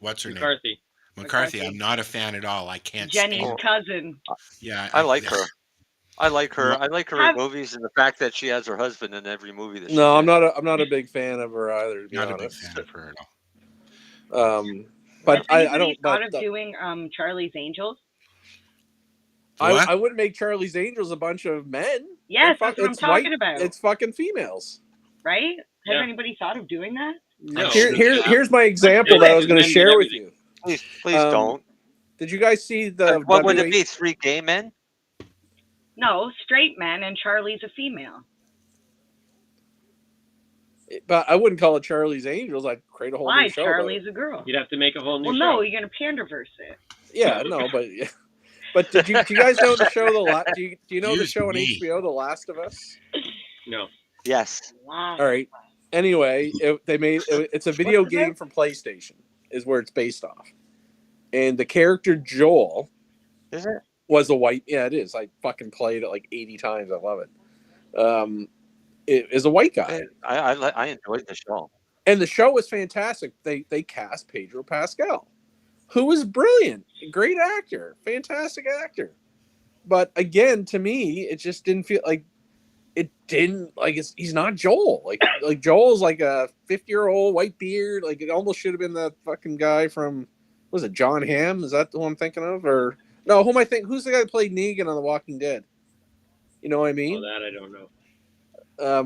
What's her name? McCarthy. I'm not a fan at all. I can't. Jenny's cousin. Yeah, I like her. I like her in movies, and the fact that she has her husband in every movie that she I'm not a big fan of her either, to be honest. Not a big fan of her at all. But I don't thought of doing Charlie's Angels. I wouldn't make Charlie's Angels a bunch of men. Yes, that's what I'm talking about. It's fucking females. Right? Has anybody thought of doing that? No. Here's my example that I was going to share with you. Please don't. Did you guys see the? What would it be? 3 gay men? No, straight men, and Charlie's a female. But I wouldn't call it Charlie's Angels. I'd create a whole new show. Why? Charlie's a girl. You'd have to make a whole new show. Well, no, you're going to panderverse it. Yeah, no, but do you guys know the show do you know the show on HBO, The Last of Us? No. Yes. Wow. All right. Anyway, it's a video game from PlayStation, is where it's based off, and the character Joel is it was a white. Yeah, it is. I fucking played it like 80 times. I love it. It is a white guy. I enjoyed the show, and the show was fantastic. They cast Pedro Pascal, who was brilliant, great actor, fantastic actor. But again, to me, it just didn't feel like he's not Joel. Like Joel's like a 50-year-old white beard. Like it almost should have been that fucking guy from, was it John Hamm? Is that the one I'm thinking of? Or no, who am I thinking? Who's the guy that played Negan on The Walking Dead? You know what I mean? Oh, that I don't know. A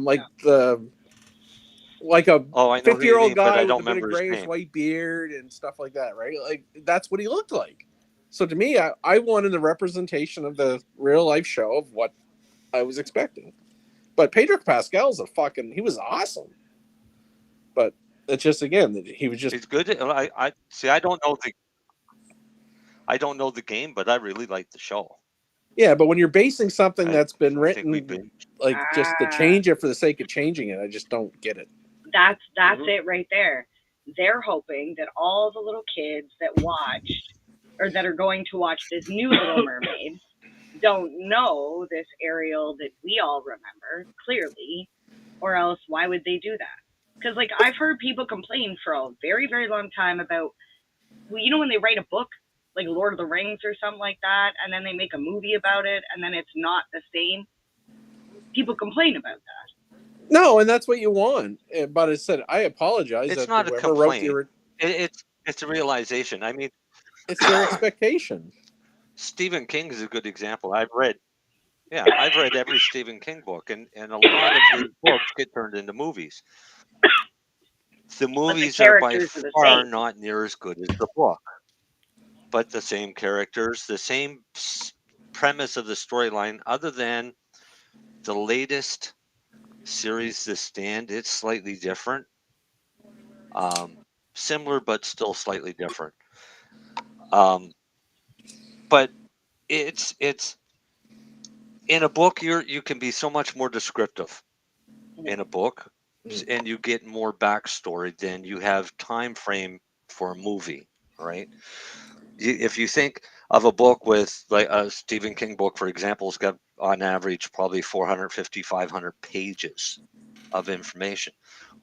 50-year-old guy with a bit of grayish white beard and stuff like that, right? Like that's what he looked like. So to me, I wanted the representation of the real life show of what I was expecting. But Pedro Pascal's he was awesome. But it's just, again, he was just. He's good. I see. I don't know the game, but I really like the show. Yeah, but when you're basing something that's been written, just to change it for the sake of changing it, I just don't get it. That's it right there. They're hoping that all the little kids that watched or that are going to watch this new Little Mermaid don't know this Ariel that we all remember clearly, or else why would they do that? Because like I've heard people complain for a very, very long time about, well, you know, when they write a book like Lord of the Rings or something like that, and then they make a movie about it, and then it's not the same. People complain about that. No, and that's what you want. But I said, I apologize. It's not a complaint. It's a realization. I mean, it's their expectation. Stephen King is a good example. I've read every Stephen King book, and a lot of his books get turned into movies. The movies are by far not near as good as the book, but the same characters, the same premise of the storyline, other than the latest series, The Stand, it's slightly different. Similar, but still slightly different. But it's in a book you can be so much more descriptive in a book, and you get more backstory than you have time frame for a movie, right? If you think of a book with, like a Stephen King book, for example, it's got on average probably 450, 500 pages of information.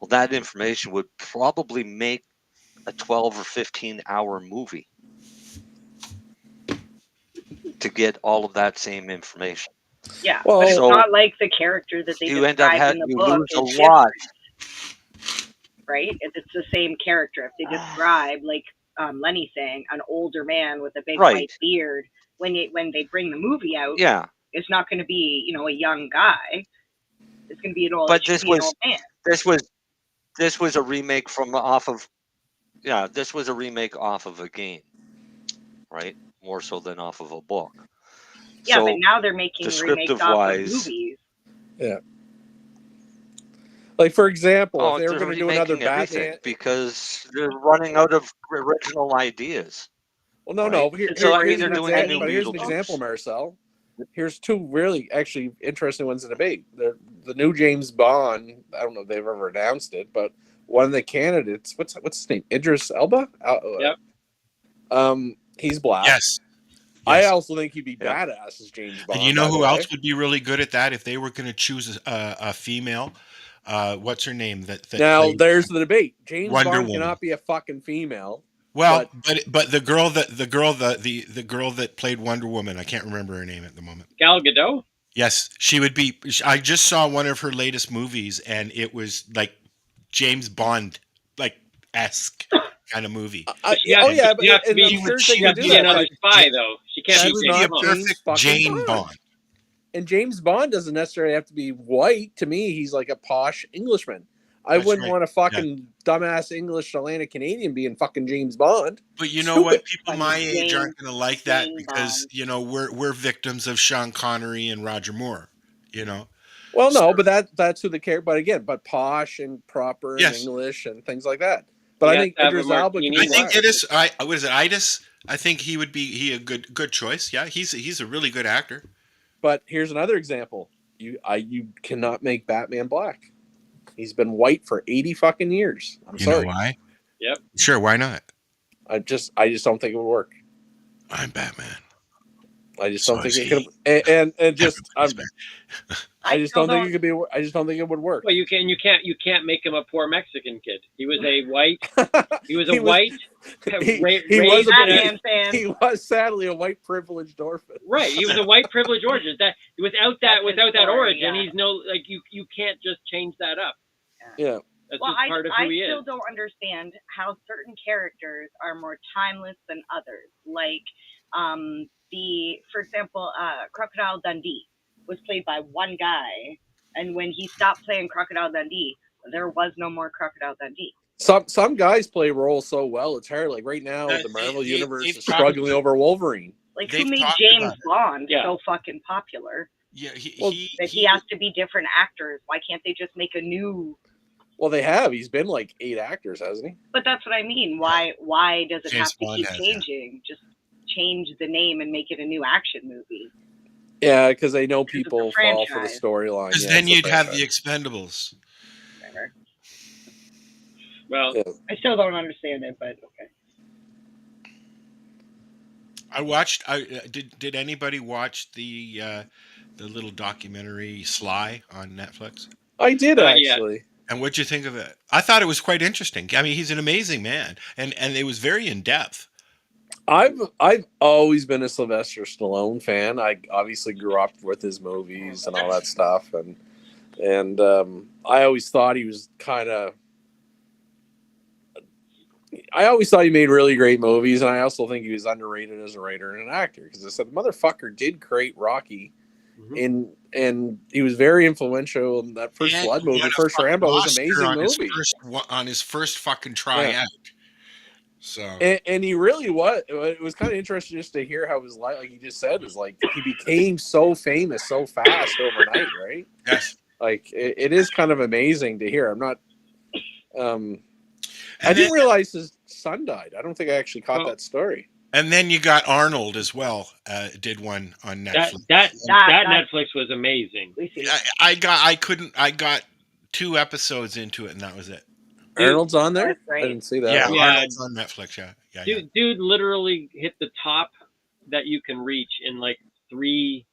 Well, that information would probably make a 12 or 15 hour movie to get all of that same information. Yeah, well, but it's not like the character that they describe in the book. You lose a lot. Right? It's the same character. If they describe, like Lennie saying, an older man with a big white beard, when they bring the movie out, it's not going to be, you know, a young guy. It's going to be an old man. This was a remake off of a game, right? More so than off of a book. Yeah, so, but now they're making remakes off of movies. Yeah. Like, for example, Oh, if they were they're going to do another remaking everything Batman, because they're running out of original ideas. well, no, right? So I mean, here's they're an doing a example. new But here's an example, Beetlejuice. Marcel. Here's two really actually interesting ones to debate. The new James Bond. I don't know if they've ever announced it, but one of the candidates, what's his name? Idris Elba. Yep. He's black. Yes. I also think he'd be badass as James Bond. And you know who else would be really good at that if they were going to choose a female? What's her name? That now played there's the debate. James Wonder Bond Woman. cannot be a fucking female. Well, but the girl that played Wonder Woman, I can't remember her name at the moment. Gal Gadot? Yes, she would be. I just saw one of her latest movies, and it was like James Bond, like esque kind of movie. She has to be another spy, though. She can't She would be a perfect Jane Bond. And James Bond doesn't necessarily have to be white. To me, he's like a posh Englishman. I wouldn't want a fucking dumbass English Atlantic Canadian being fucking James Bond. But you know what? People my age aren't going to like that because we're victims of Sean Connery and Roger Moore. You know. Well, no, but that's who they care. But again, posh and proper and English and things like that. But I think Idris Elba. I think it is. What is it? Idis? I think he would be a good choice. Yeah, he's a really good actor. But here's another example. You cannot make Batman black. He's been white for 80 fucking years. I'm sorry. You know why? Yep. Sure, why not? I just don't think it would work. I'm Batman. I just don't think it could. And just I just don't think it could be. I just don't think it would work. Well, you can't make him a poor Mexican kid. He was a white. He was a white. He was sadly a white privileged orphan. Right. He was a white privileged origin. That without that origin, he's no like you can't just change that up. Yeah. That's just part of who he is. I still don't understand how certain characters are more timeless than others. Like, for example, Crocodile Dundee was played by one guy, and when he stopped playing Crocodile Dundee, there was no more Crocodile Dundee. Some guys play roles so well, it's hard. Like right now, the Marvel universe is struggling over Wolverine. Like, who made James Bond so fucking popular? Yeah, he has to be different actors. Why can't they just make a new? Well, they have. He's been like 8 actors, hasn't he? But that's what I mean. Why does it have to keep changing? Just change the name and make it a new action movie. Yeah, because they know people fall for the storyline. Because then you'd have the Expendables. Whatever. Well, I still don't understand it, but okay. I watched. Did anybody watch the little documentary Sly on Netflix? I did actually. Yeah. And what'd you think of it? I thought it was quite interesting. I mean, he's an amazing man, and it was very in depth. I've always been a Sylvester Stallone fan. I obviously grew up with his movies and all that stuff, and I always thought he was I always thought he made really great movies, and I also think he was underrated as a writer and an actor because I said the motherfucker did create Rocky, and he was very influential in that first Blood movie. The first Rambo was an amazing movie on his first fucking try out. So and he really was. It was kind of interesting just to hear how his life, like he just said, is like he became so famous so fast overnight, right? Yes. Like it is kind of amazing to hear. I'm not. I didn't realize his son died. I don't think I actually caught that story. And then you got Arnold as well. Did one on Netflix. That Netflix was amazing. I got 2 episodes into it, and that was it. Arnold's on there? I didn't see that. Yeah, Arnold's on Netflix. Yeah. Dude literally hit the top that you can reach in like 3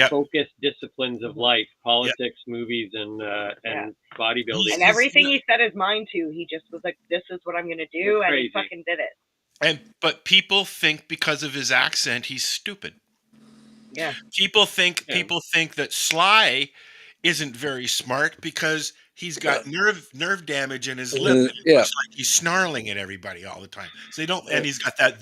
focused disciplines of life: politics, movies, and bodybuilding. And everything he set his mind to, he just was like, "This is what I'm going to do," and he fucking did it. But people think because of his accent, he's stupid. Yeah. People think that Sly isn't very smart because he's got nerve damage in his lip. And it looks like he's snarling at everybody all the time. So they don't, and he's got that.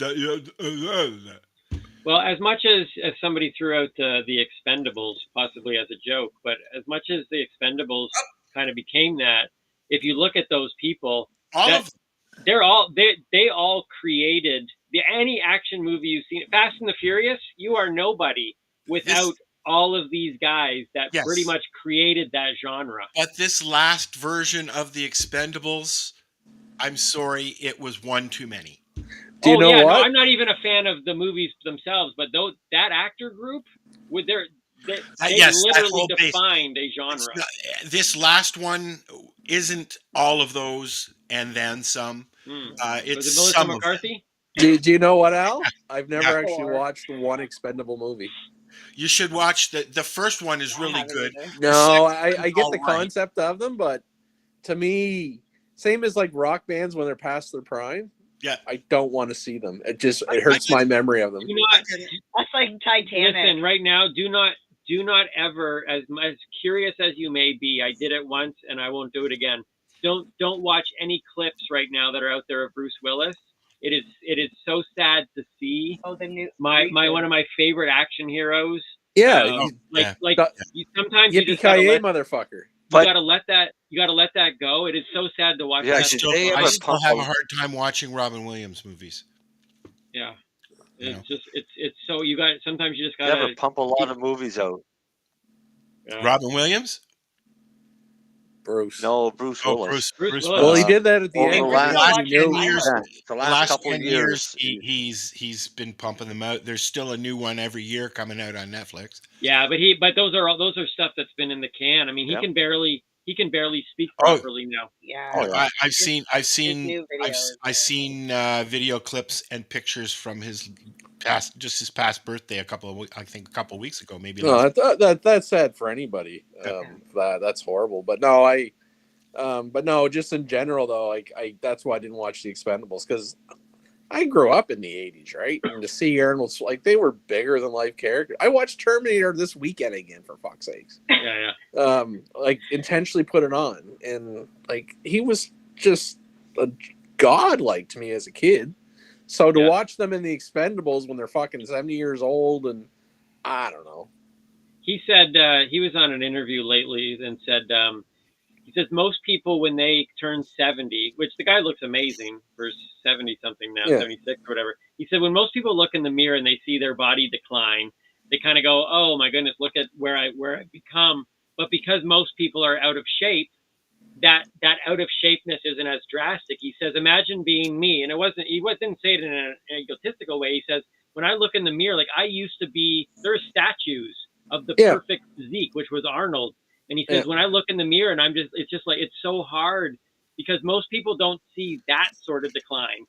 Well, as much as somebody threw out the Expendables, possibly as a joke, but as much as the Expendables kind of became that, if you look at those people, they all created any action movie you've seen. Fast and the Furious, you are nobody without all of these guys that Yes. pretty much created that genre. But this last version of the Expendables, I'm sorry, it was one too many. Do you know what? No, I'm not even a fan of the movies themselves, but that actor group, with they literally defined a genre. This last one isn't all of those and then some. It's was it Melissa some McCarthy? Do you know what, Al? I've never actually watched one Expendable movie. You should watch the first one is really good. No, I get the concept of them, but to me, same as like rock bands when they're past their prime. Yeah, I don't want to see them. It hurts my memory of them. That's like Titanic. Listen, right now, do not ever, as curious as you may be, I did it once and I won't do it again. Don't watch any clips right now that are out there of Bruce Willis. It is so sad to see. Oh, the new one of my favorite action heroes. Yeah, sometimes you just motherfucker. You gotta let that go. It is so sad to watch. Yeah, I still have a hard time watching Robin Williams movies. Yeah, it's so sometimes you just You gotta ever pump a lot of movies out. Robin Williams. Bruce. No, Bruce Willis. Bruce Willis. Well, he did that at the end. The last 10 years, he's been pumping them out. There's still a new one every year coming out on Netflix. Yeah, but those are stuff that's been in the can. I mean, he can barely speak properly now. Yeah. I've seen video clips and pictures from his past birthday a couple of weeks ago, maybe. No, that's sad for anybody. That's horrible. But no, just in general though, that's why I didn't watch The Expendables, because I grew up in the 80s, right? And to see Arnold's, like, they were bigger than life characters. I watched Terminator this weekend again, for fuck's sakes. Yeah. Like, intentionally put it on, and like, he was just a godlike to me as a kid. So to watch them in The Expendables when they're fucking 70 years old, and I don't know. He said he was on an interview lately and said he says most people when they turn 70, which the guy looks amazing for 70 something now, 76 or whatever. He said when most people look in the mirror and they see their body decline, they kind of go, "Oh my goodness, look at where I've become." But because most people are out of shape, that out of shapeness isn't as drastic. He says, imagine being me. And he didn't say it in an egotistical way. He says, when I look in the mirror, like I used to be, there are statues of the perfect physique, which was Arnold. And he says, when I look in the mirror and it's just like, it's so hard because most people don't see that sort of decline.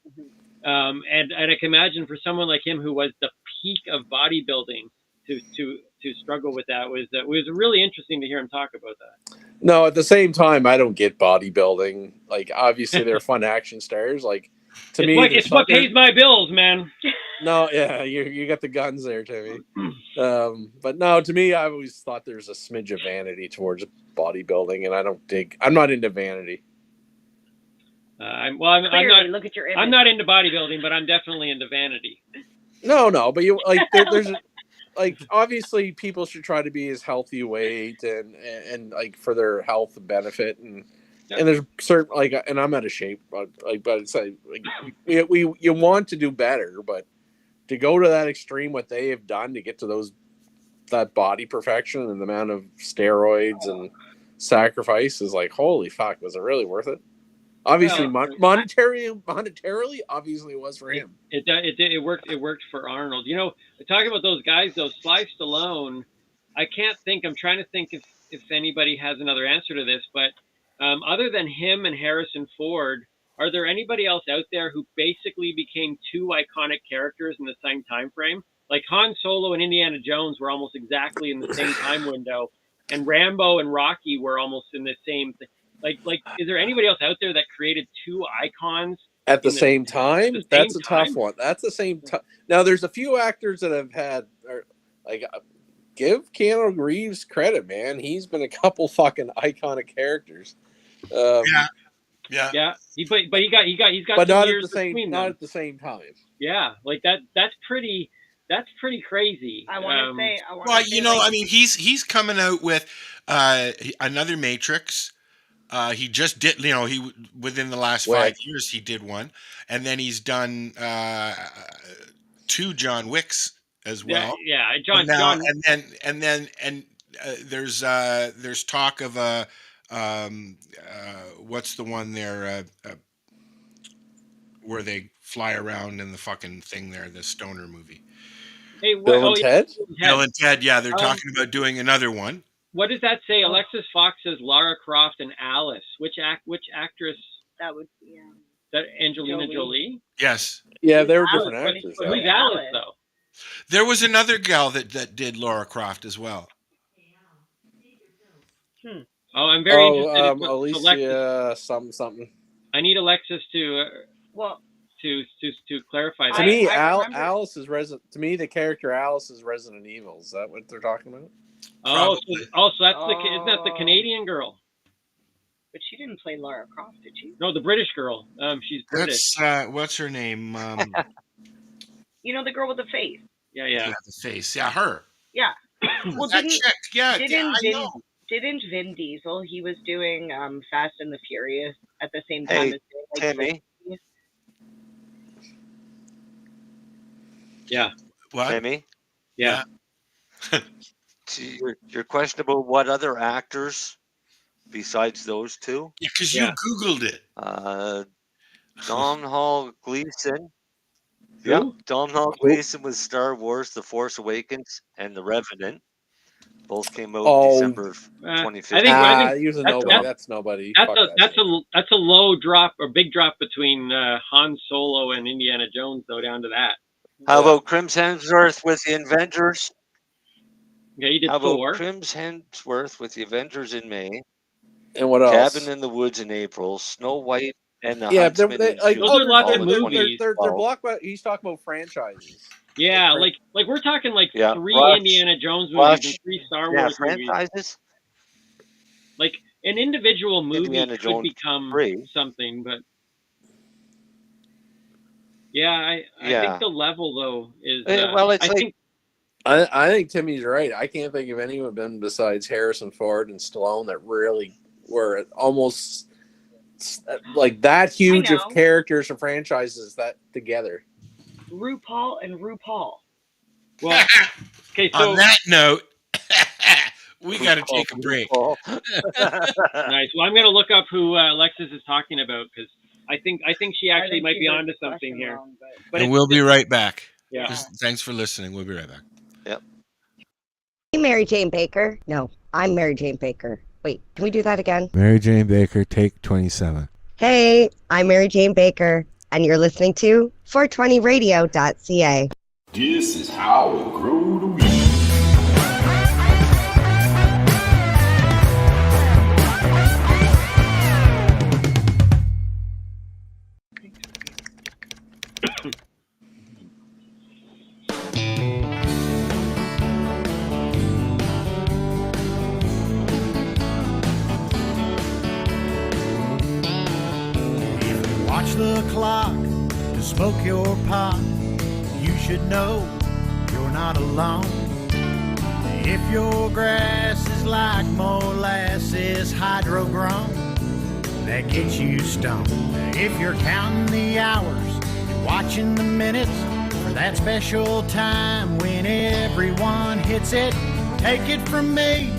And I can imagine for someone like him, who was the peak of bodybuilding, to struggle with that was really interesting to hear him talk about that. No, at the same time, I don't get bodybuilding. Like, obviously, they're fun action stars. Like, to me, it's what pays my bills, man. No, yeah, you got the guns there, Timmy. But no, to me, I always thought there's a smidge of vanity towards bodybuilding, and I'm not into vanity. I'm not. Look at your image. I'm not into bodybuilding, but I'm definitely into vanity. No, but you like there's. Like, obviously, people should try to be as healthy weight and like for their health benefit, and there's certain, like, and I'm out of shape, but it's like you want to do better, but to go to that extreme, what they have done to get to that body perfection and the amount of steroids and sacrifice is like, holy fuck, was it really worth it? Obviously, monetarily, obviously, it was for him. It worked. It worked for Arnold. You know, talking about those guys, though, Sly Stallone. I can't think. I'm trying to think if anybody has another answer to this. But other than him and Harrison Ford, are there anybody else out there who basically became two iconic characters in the same time frame? Like Han Solo and Indiana Jones were almost exactly in the same time window, and Rambo and Rocky were almost in the same thing. Like, is there anybody else out there that created two icons at the same time? That's a tough one. That's the same time. Now, there's a few actors that have had, like, give Keanu Reeves credit, man. He's been a couple fucking iconic characters. Yeah. But he got. But not years at the same. Not them. At the same time. Yeah, like that. That's pretty crazy. I want to say. Well, you know, I mean, he's coming out with another Matrix. He just did, you know, within the last 5 years, he did one. And then he's done 2 John Wicks as well. Yeah, John. There's talk of what's the one there where they fly around in the fucking thing there, the stoner movie. Hey, Bill and Ted? Bill and Ted, yeah, they're talking about doing another one. What does that say? Alexis Fox says Lara Croft and Alice. Which actress? That would be that Angelina Jolie? Yes. Yeah, they were different actors. Who's Alice though? There was another gal that did Lara Croft as well. Oh, I'm very interested. Alicia something. I need Alexis to clarify that. To me, Alice is Resident. To me, the character Alice is Resident Evil. Is that what they're talking about? So that's isn't that the Canadian girl? But she didn't play Lara Croft, did she? No, the British girl. She's British. What's her name? You know, the girl with the face. Yeah, the face. Yeah, her. Yeah. Well, that chick. Yeah, I know. Didn't Vin Diesel? He was doing Fast and the Furious at the same time as Timmy. Yeah. What? Timmy? Yeah. Your question about what other actors besides those two? Yeah, because you Googled it. Domhnall Gleeson. Who? Yep. Domhnall Gleeson was Star Wars: The Force Awakens and The Revenant. Both came out in December of 2015. I think that's nobody. That's a low drop or big drop between Han Solo and Indiana Jones, though, down to that. How about Crims Hemsworth with the Avengers? Yeah, you did How Thor. about Crims Hemsworth with the Avengers in May? And what else? Cabin in the Woods in April. Snow White and the Yeah, Huntsman in June. those are lots of movies. They're blockbuster. He's talking about franchises. Yeah, like we're talking like Yeah, 3 Rush, Indiana Jones movies and 3 Star Wars movies. franchises. Like an individual movie Indiana could Jones become 3. something, but I think the level though is. I think Timmy's right. I can't think of anyone besides Harrison Ford and Stallone that really were almost like that huge of characters and franchises that together. RuPaul and RuPaul. Well, okay. So on that note, we got to take a break. Nice. Well, I'm going to look up who Alexis is talking about because I think she actually might be onto something here. And we'll be right back. Yeah. Thanks for listening. We'll be right back. Yep. Hey, Mary Jane Baker. No, I'm Mary Jane Baker. Wait, can we do that again? Mary Jane Baker, take 27. Hey, I'm Mary Jane Baker, and you're listening to 420radio.ca. This is how it grew to be. Watch the clock to smoke your pot. You should know you're not alone. If your grass is like molasses hydro-grown, that gets you stoned. If you're counting the hours, watching the minutes for that special time when everyone hits it, take it from me,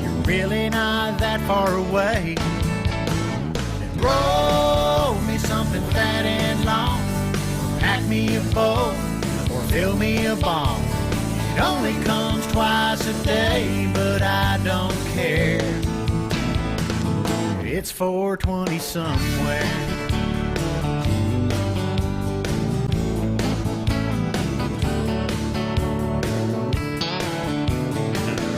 you're really not that far away. And roll me something fat and long, pack me a bowl, or fill me a bong. It only comes twice a day, but I don't care. It's 420 somewhere.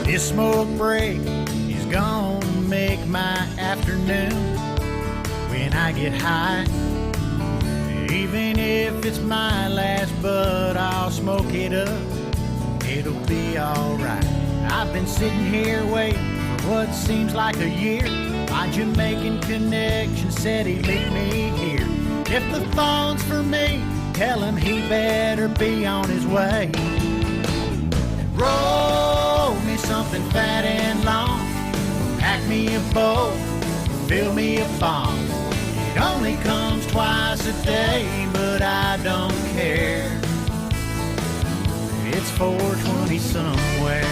This smoke break is gonna make my afternoon when I get high. Even if it's my last bud, I'll smoke it up. It'll be alright. I've been sitting here waiting for what seems like a year. My Jamaican connection said he'd meet me here. If the phone's for me, tell him he better be on his way. And roll me something fat and long, pack me a bowl, fill me a bong. It only comes twice a day, but I don't care. It's 420 somewhere.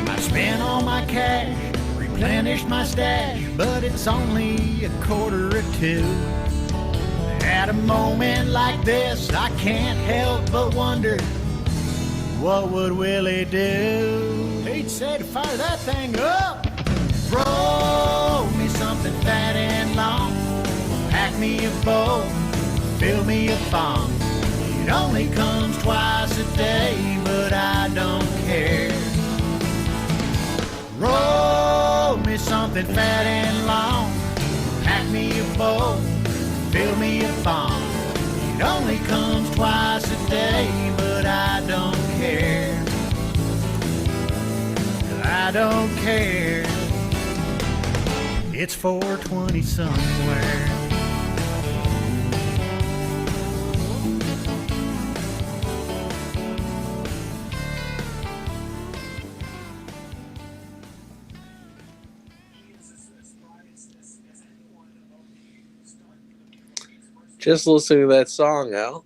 I spent all my cash, replenished my stash, but it's only a quarter or two. At a moment like this, I can't help but wonder, what would Willie do? He'd say to fire that thing up. Roll me something fat and long. Pack me a bowl, fill me a thong. It only comes twice a day, but I don't care. Roll me something fat and long. Pack me a bowl, fill me a thong. It only comes twice a day, but I don't care. I don't care. It's 420 somewhere. Just listening to that song, Al.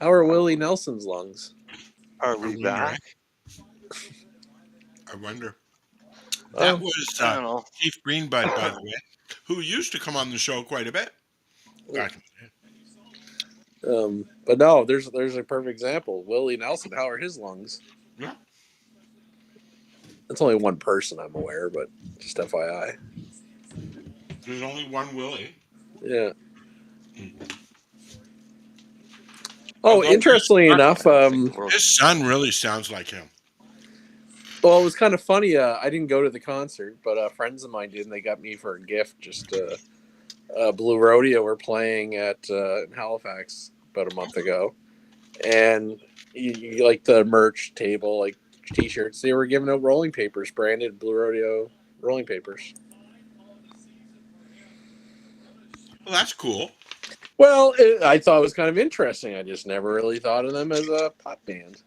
How are Willie Nelson's lungs? Are we back? I wonder. That was Chief Greenbud, by the way, who used to come on the show quite a bit. But no, there's a perfect example. Willie Nelson, how are his lungs? Yeah. It's only one person I'm aware, but just FYI. There's only one Willie. Yeah. Oh, interestingly enough, his son really sounds like him. Well, it was kind of funny. I didn't go to the concert, but friends of mine did, and they got me for a gift. Just Blue Rodeo were playing at in Halifax about a month ago, and you like the merch table, like T-shirts. They were giving out rolling papers, branded Blue Rodeo rolling papers. Well, that's cool. Well, I thought it was kind of interesting. I just never really thought of them as a pop band.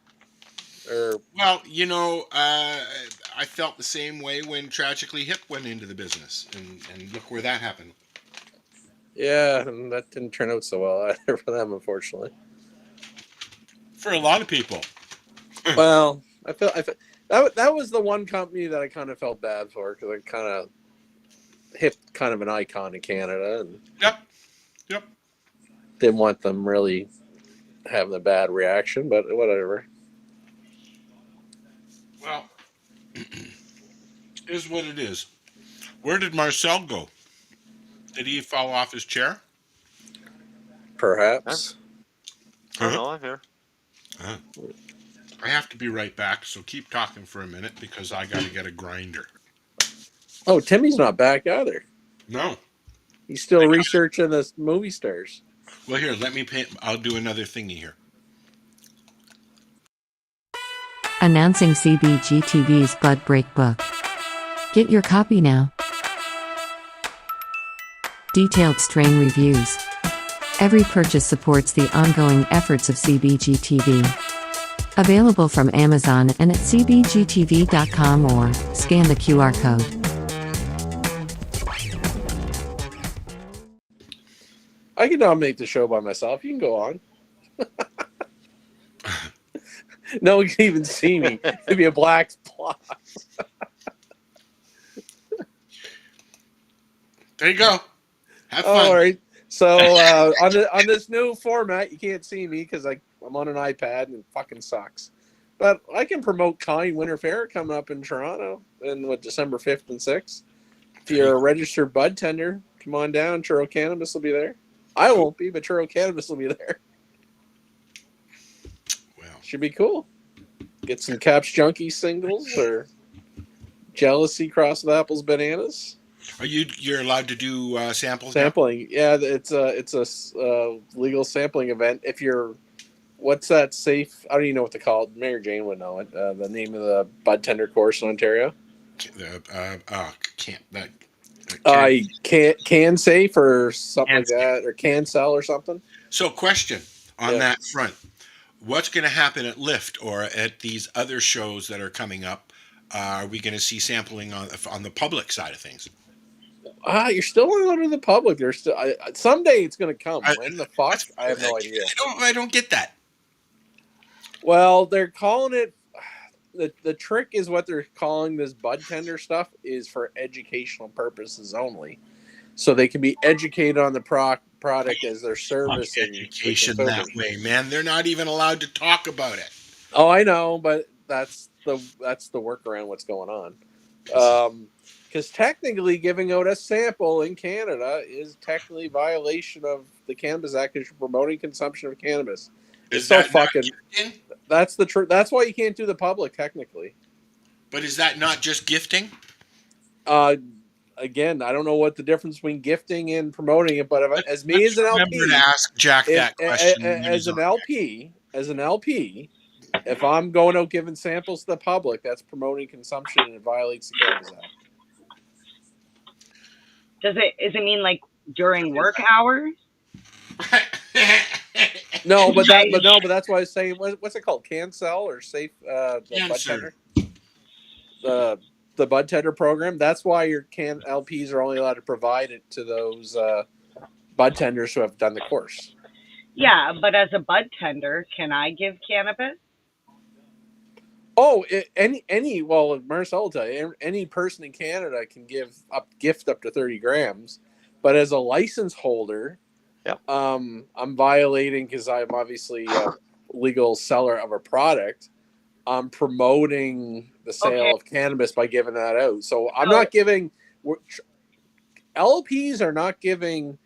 Well, you know, I felt the same way when Tragically Hip went into the business, and look where that happened. Yeah, and that didn't turn out so well either for them, unfortunately. For a lot of people. Well, I felt that was the one company that I kind of felt bad for, because I kind of hit kind of an icon in Canada, and Yep. didn't want them really having a bad reaction, but whatever. Well, is what it is. Where did Marcel go? Did he fall off his chair? Perhaps. No, I'm here. I have to be right back, so keep talking for a minute because I got to get a grinder. Oh, Timmy's not back either. No. He's still researching the movie stars. Well, here, let me I'll do another thingy here. Announcing CBGTV's Bud Break book. Get your copy now. Detailed strain reviews. Every purchase supports the ongoing efforts of CBGTV. Available from Amazon and at cbgtv.com or scan the QR code. I can dominate the show by myself. You can go on. No one can even see me. It'd be a black spot. There you go. Have fun. All right. So on this new format, you can't see me because I'm on an iPad and it fucking sucks. But I can promote Kind Winter Fair coming up in Toronto in December 5th and 6th. If you're a registered bud tender, come on down. Churro Cannabis will be there. I won't be, but Churro Cannabis will be there. Well, should be cool. Get some Caps Junkie singles or Jealousy Cross with Apples Bananas. Are you're allowed to do samples? Sampling, now? Yeah. It's a legal sampling event. If you're, what's that safe? I don't even know what to call it. Marijane would know it. The name of the bud tender course in Ontario. Can safe or something like that, or can sell or something. So, question on that front: what's going to happen at Lyft or at these other shows that are coming up? Are we going to see sampling on the public side of things? You're still under the public. There's still someday it's going to come. When the fuck? I have no idea. I don't get that. Well, they're calling it. The trick is what they're calling this bud tender stuff is for educational purposes only, so they can be educated on the product as their service. Education that way, man. They're not even allowed to talk about it. Oh, I know, but that's the workaround. What's going on? Because technically, giving out a sample in Canada is technically violation of the Cannabis Act because you're promoting consumption of cannabis. Is that fucking? That's the truth. That's why you can't do the public technically. But is that not just gifting? Again, I don't know what the difference between gifting and promoting it, but as an LP, remember to ask Jack that question as an LP, if I'm going out giving samples to the public, that's promoting consumption and it violates the Cannabis Act. Does it mean like during work hours? No, but that's why I was saying, what's it called? Cancel or safe the bud tender? The bud tender program. That's why your LPs are only allowed to provide it to those bud tenders who have done the course. Yeah, but as a bud tender, can I give cannabis? Oh, well, Marcel will tell you, any person in Canada can gift up to 30 grams, but as a license holder, I'm violating because I'm obviously a legal seller of a product. I'm promoting the sale of cannabis by giving that out. So I'm not giving LPs are not giving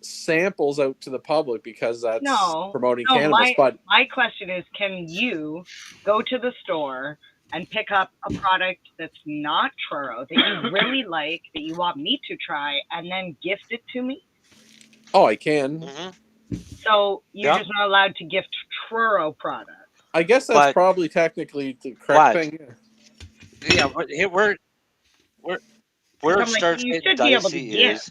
samples out to the public because that's promoting cannabis. But my question is, can you go to the store and pick up a product that's not churro that you really like, that you want me to try, and then gift it to me? Oh, I can. Mm-hmm. So you're just not allowed to gift churro products. I guess that's probably technically the correct thing. Yeah, but where it starts getting dicey is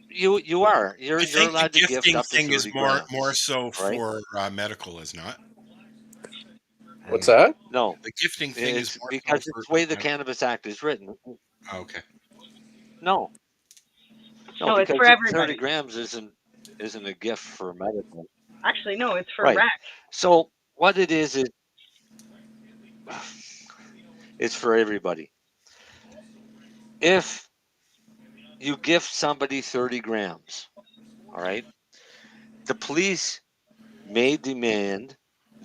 you're allowed to gift up to 30 is grams, more so for medical, is not. What's that? No, the gifting thing is more because it's the way the Cannabis Act is written. Okay. No, it's for everybody. 30 grams isn't a gift for medical. Actually, no, it's for rec. So what it is it's for everybody. If you gift somebody 30 grams, all right, the police may demand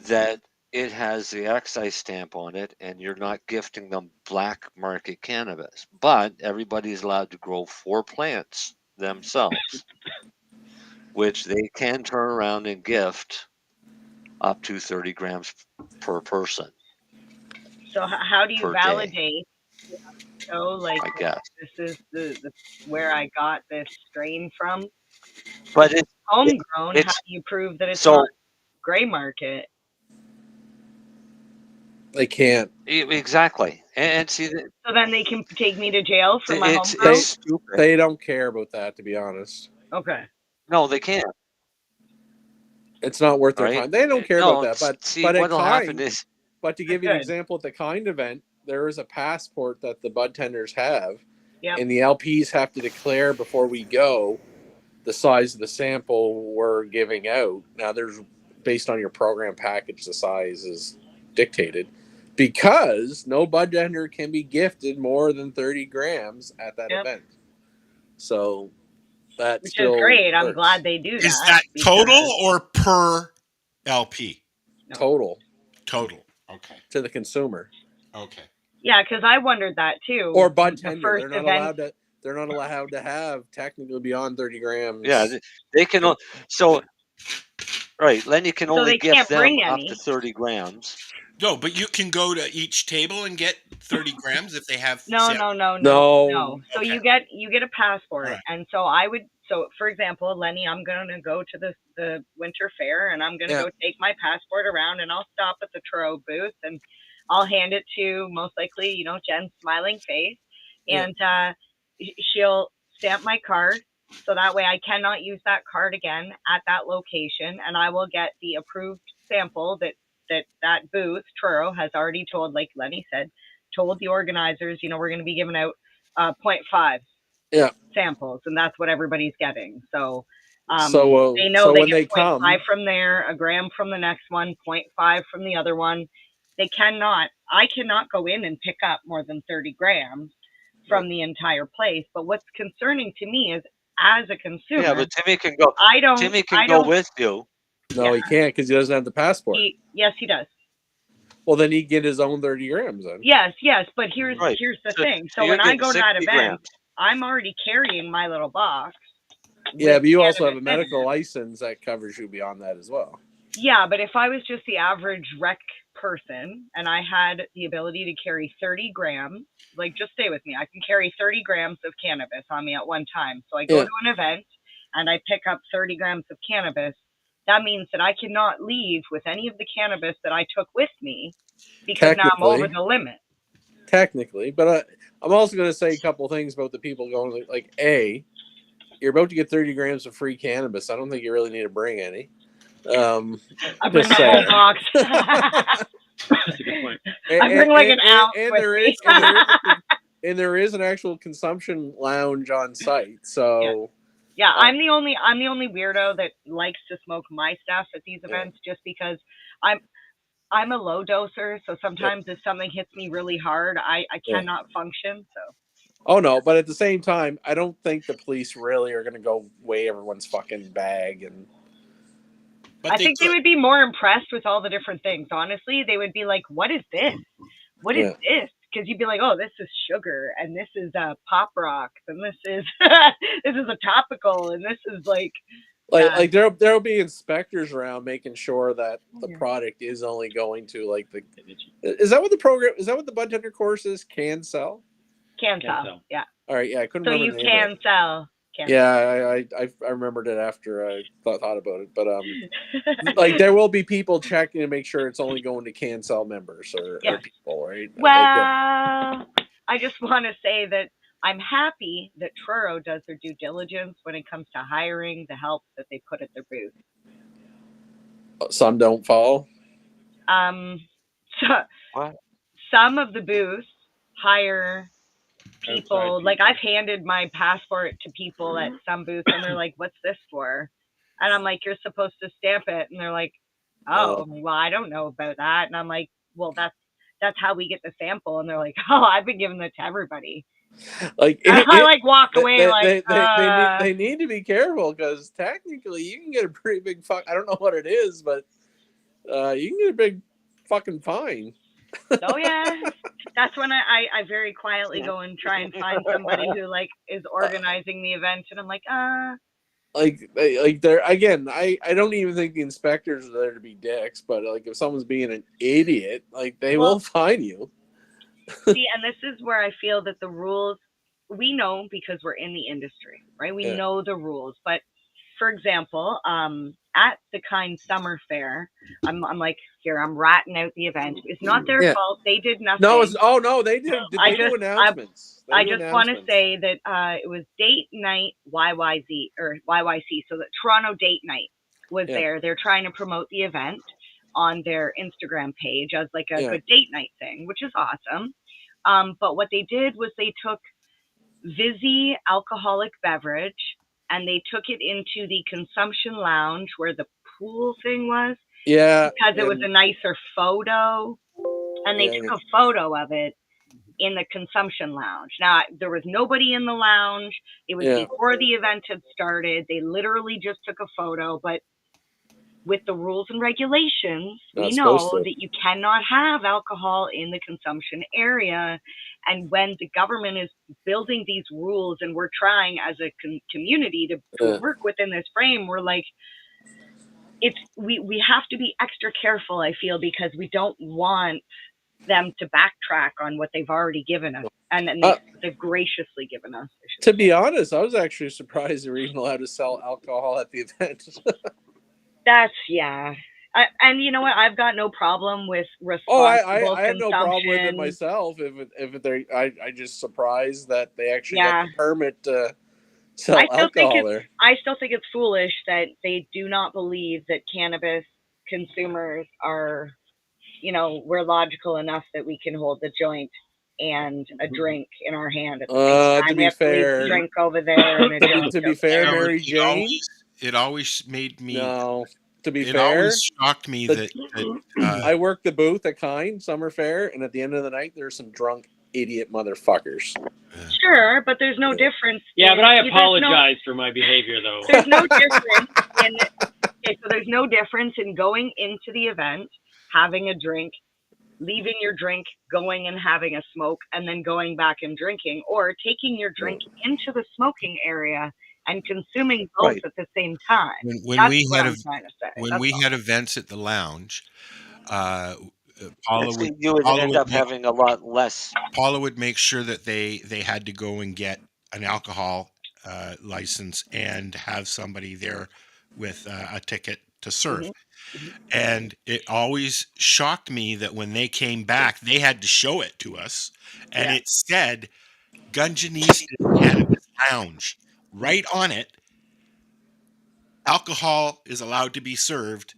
that it has the excise stamp on it and you're not gifting them black market cannabis. But everybody's allowed to grow 4 plants themselves, which they can turn around and gift up to 30 grams per person. So how do you validate? Day. So, like, I guess this is where I got this strain from. But it's homegrown. How do you prove that it's not gray market? They can't. Exactly. And see that. So then they can take me to jail for my homegrown? They don't care about that, to be honest. Okay. No, they can't. It's not worth their time. They don't care about that. But see, but what'll happen is. But to give you an example, at the Kind event, there is a passport that the bud tenders have, and the LPs have to declare before we go the size of the sample we're giving out. Now, there's based on your program package, the size is dictated because no bud tender can be gifted more than 30 grams at that event. So that which still is great. works. I'm glad they do that. Is that total or per LP? No. Total. Okay. To the consumer. Okay. Yeah, because I wondered that too. Or bud tender. They're not allowed to have technically beyond 30 grams. Yeah, they can. So, right, Lennie can only gift them up to 30 grams. No, but you can go to each table and get 30 grams if they have. No. So you get a passport, and so I would. So, for example, Lennie, I'm going to go to the winter fair, and I'm going to go take my passport around, and I'll stop at the Truro booth, and I'll hand it to most likely, Jen's smiling face, and she'll stamp my card, So that way I cannot use that card again at that location, and I will get the approved sample that booth, Truro, has already told, like Lennie said, told the organizers, we're going to be giving out 0.5 samples, and that's what everybody's getting. So they know they get 0.5 from there, a gram from the next one, 0.5 from the other one. I cannot go in and pick up more than 30 grams from the entire place. But what's concerning to me is, as a consumer, yeah, but Timmy can go. Timmy can go with you. No, he can't because he doesn't have the passport. Yes, he does. Well, then he get his own 30 grams then. Yes, but here's the thing. So when I go to that event, I'm already carrying my little box. Yeah, but you also have a medical license that covers you beyond that as well. Yeah, but if I was just the average rec person and I had the ability to carry 30 grams, like, just stay with me, I can carry 30 grams of cannabis on me at one time. So I go to an event and I pick up 30 grams of cannabis. That means that I cannot leave with any of the cannabis that I took with me because now I'm over the limit. Technically, but I'm also going to say a couple things about the people going, like, A, you're about to get 30 grams of free cannabis. I don't think you really need to bring any. I bring my whole box. That's a good point. I bring like an ounce. And there is an actual consumption lounge on site. So yeah, I'm the only weirdo that likes to smoke my stuff at these events, just because I'm a low doser. So sometimes if something hits me really hard, I cannot function. So. Oh no, but at the same time, I don't think the police really are going to go weigh everyone's fucking bag and. I think they would be more impressed with all the different things. Honestly, they would be like, "What is this? What is this?" Because you'd be like, "Oh, this is sugar, and this is pop rocks, and this is this is a topical, and this is like there'll be inspectors around making sure that the product is only going to like the. Is that what the program? Is that what the bud tender course is? Can sell. Can sell. Yeah. All right. Yeah, I couldn't. So remember you can sell. Yeah, I remembered it after I thought about it, but like there will be people checking to make sure it's only going to cancel members or people, right? Well, I just want to say that I'm happy that Truro does their due diligence when it comes to hiring the help that they put at their booth. Some don't follow. Some of the booths hire people. Like, I've handed my passport to people at some booths and they're like, "What's this for?" And I'm like, "You're supposed to stamp it." And they're like, "Oh, well, I don't know about that." And I'm like, "Well, that's how we get the sample." And they're like, "Oh, I've been giving that to everybody." Like I like walk away they need to be careful because technically you can get a pretty big I don't know what it is, but you can get a big fucking fine. Oh yeah, that's when I very quietly go and try and find somebody who like is organizing the event, and I'm like, like there again. I don't even think the inspectors are there to be dicks, but like if someone's being an idiot, like they will fine you. See, and this is where I feel that the rules we know because we're in the industry, right? We know the rules, but for example, at the Kind Summer Fair, I'm like, here, I'm ratting out the event. It's not their fault. They did nothing. No, they did. They do announcements. I just want to say that it was Date Night YYZ or YYC. So the Toronto Date Night was there. They're trying to promote the event on their Instagram page as like a good date night thing, which is awesome. But what they did was they took Vizzy alcoholic beverage and they took it into the consumption lounge where the pool thing was. Yeah. Because it was a nicer photo. And they took a photo of it in the consumption lounge. Now, there was nobody in the lounge. It was before the event had started. They literally just took a photo. But with the rules and regulations, we know that you cannot have alcohol in the consumption area. And when the government is building these rules and we're trying as a community to work within this frame, we're like, we have to be extra careful, I feel, because we don't want them to backtrack on what they've already given us. And they've graciously given us. To be honest, I was actually surprised they were even allowed to sell alcohol at the event. That's, and you know what? I've got no problem with responsible I have no problem with it myself. I just surprised that they actually got the permit to sell alcohol there. I still think it's foolish that they do not believe that cannabis consumers are, we're logical enough that we can hold the joint and a drink in our hand at the same time. To be fair, a drink over there and a joint. To be fair, Mary Jane, it always made me. No, to be it fair, always shocked me that I worked the booth at Kind Summer Fair, and at the end of the night, there's some drunk idiot motherfuckers. Sure, but there's no difference. Yeah, but I apologize for my behavior, though. There's no difference there's no difference in going into the event, having a drink, leaving your drink, going and having a smoke, and then going back and drinking, or taking your drink into the smoking area and consuming both at the same time. When we had events at the lounge, Paula would end up having a lot less. Paula would make sure that they had to go and get an alcohol license and have somebody there with a ticket to serve. Mm-hmm. And it always shocked me that when they came back, they had to show it to us, and it said Gunjanese Cannabis Lounge right on it. Alcohol is allowed to be served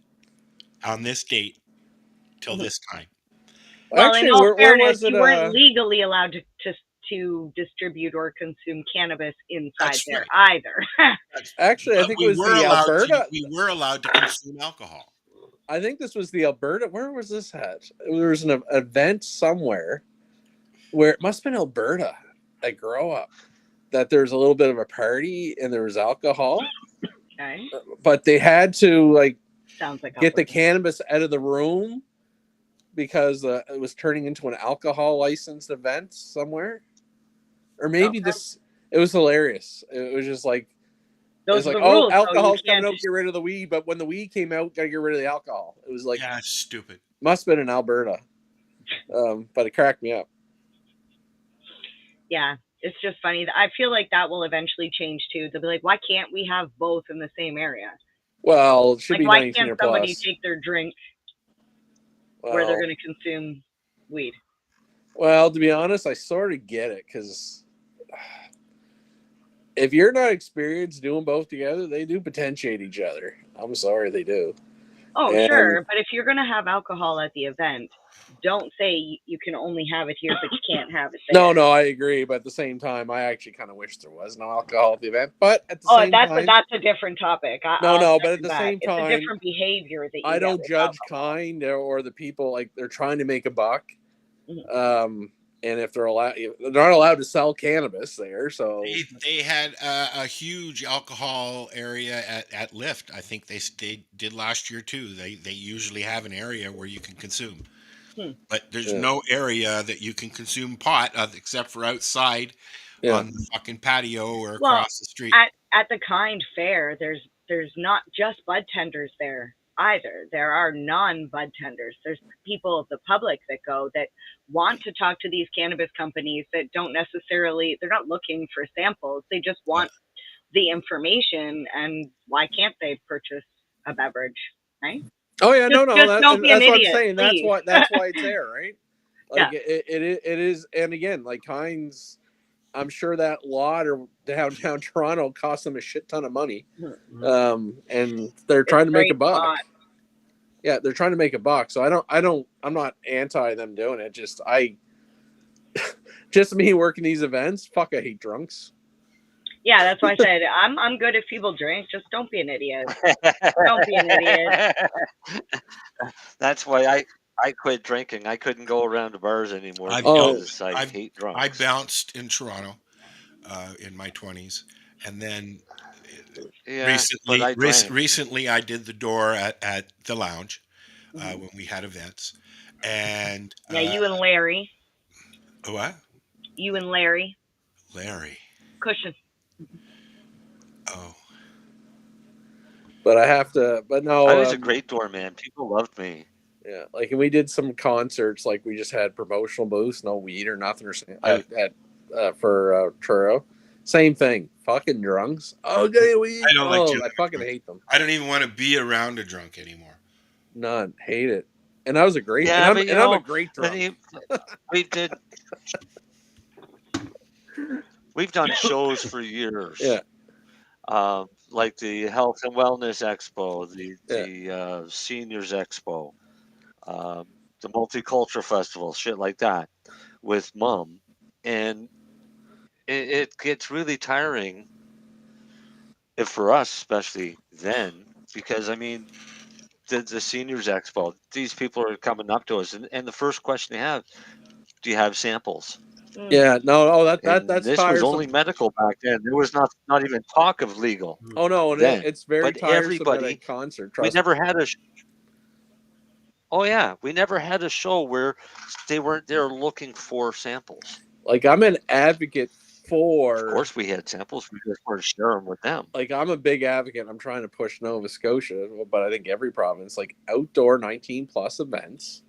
on this date till this time. Well, in all fairness, you weren't legally allowed to distribute or consume cannabis inside there either. Actually, I think it was the Alberta. We were allowed to consume alcohol. I think this was the Alberta. Where was this at? There was an event somewhere where it must have been Alberta. I grew up. That there's a little bit of a party and there was alcohol. Okay. But they had to Sounds like get the cannabis out of the room because it was turning into an alcohol licensed event somewhere. Or maybe it was hilarious. It was just like, alcohol's coming out, get rid of the weed. But when the weed came out, got to get rid of the alcohol. It was like, yeah, stupid. Must have been in Alberta. But it cracked me up. Yeah, it's just funny. I feel like that will eventually change too. They'll be like, why can't we have both in the same area? Well, it should be 19 why can't or somebody plus. take their drink where they're going to consume weed? Well, to be honest, I sort of get it because if you're not experienced doing both together, they do potentiate each other. I'm sorry, they do. Oh, sure. But if you're going to have alcohol at the event, don't say you can only have it here, but you can't have it there. No, I agree. But at the same time, I actually kind of wish there was no alcohol at the event. But at the same time... that's a different topic. But at the same time... It's a different behavior that you I don't judge alcohol. Kind or the people, like, they're trying to make a buck. Mm-hmm. And if they're not allowed to sell cannabis there, so they had a huge alcohol area at Lyft. I think they did last year too. They usually have an area where you can consume, but there's no area that you can consume pot except for outside on the fucking patio or across the street. At the Kind Fair, there's not just bud tenders there either. There are non-bud tenders. There's people of the public that go that want to talk to these cannabis companies that don't necessarily, they're not looking for samples. They just want the information, and why can't they purchase a beverage, right? Oh yeah, don't be an idiot, what I'm saying. please. That's why it's there, right? Like it is, and again, like Kind's, I'm sure that lot or downtown Toronto cost them a shit ton of money, and they're trying to make a buck. Yeah, they're trying to make a buck. So I'm not anti them doing it. Just me working these events. Fuck, I hate drunks. Yeah, that's why I said I'm good if people drink. Just don't be an idiot. Don't be an idiot. That's why I quit drinking. I couldn't go around to bars anymore I hate drunks. I bounced in Toronto in my 20s, and then recently I did the door at the lounge when we had events, and you and Larry. What? You and Larry. Cushion. Oh. But no. I was a great doorman. People loved me. Yeah, like, and we did some concerts, like we just had promotional booths, no weed or nothing, for Truro. Same thing, fucking drunks. Okay, weed. I fucking hate them. I don't even want to be around a drunk anymore. None, hate it. And I was a great, I'm a great drunk. We've done shows for years. Yeah. like the Health and Wellness Expo, the Seniors Expo, the Multicultural Festival, shit like that, with Mom, and it gets really tiring, if for us especially then, because I mean, the Seniors Expo, these people are coming up to us, and the first question they have, do you have samples? Yeah, no, that's this tiresome. was only medical back then. There was not even talk of legal. Oh no, and then. it's very but tiresome at a everybody, concert. we never had a. Oh yeah, we never had a show where they weren't there looking for samples. Like I'm an advocate for. Of course, we had samples. We just wanted to share them with them. Like I'm a big advocate. I'm trying to push Nova Scotia, but I think every province, like outdoor 19+ events,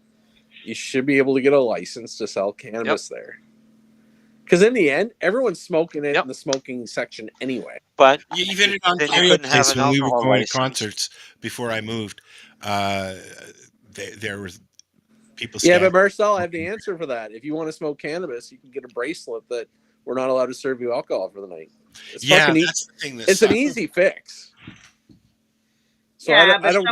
you should be able to get a license to sell cannabis there. Because in the end, everyone's smoking it in the smoking section anyway. But even in Ontario place, when we were going to concerts before I moved, there was people. Yeah, but Marcel, I have the answer for that. If you want to smoke cannabis, you can get a bracelet that we're not allowed to serve you alcohol for the night. It's that's the thing. It's an easy fix. So I don't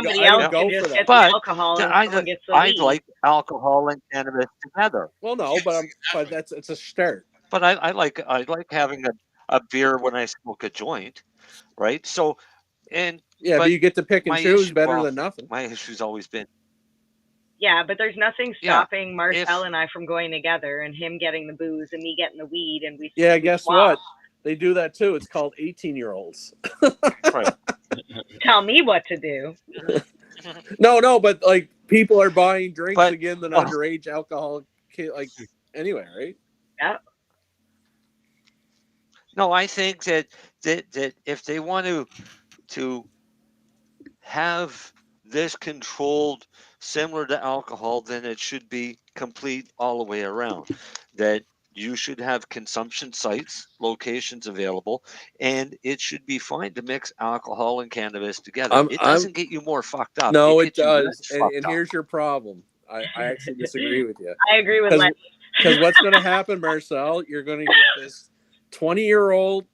go for that. But alcohol I like alcohol and cannabis together. Well, no, but it's a start. But I like having a beer when I smoke a joint, right? So, but you get to pick and choose better than nothing. My issue's always been. Yeah, but there's nothing stopping Marcel and I from going together and him getting the booze and me getting the weed and we. Yeah, guess what? They do that too. It's called 18-year-olds. Right. Tell me what to do. No, but like people are buying drinks again than underage alcohol. Like anyway, right? Yeah. No, I think that if they want to have this controlled similar to alcohol, then it should be complete all the way around. That you should have consumption sites, locations available, and it should be fine to mix alcohol and cannabis together. It doesn't get you more fucked up. No, it does. And here's your problem. I actually disagree with you. I agree with Lennie. Because what's going to happen, Marcel, you're going to get this 20-year-old,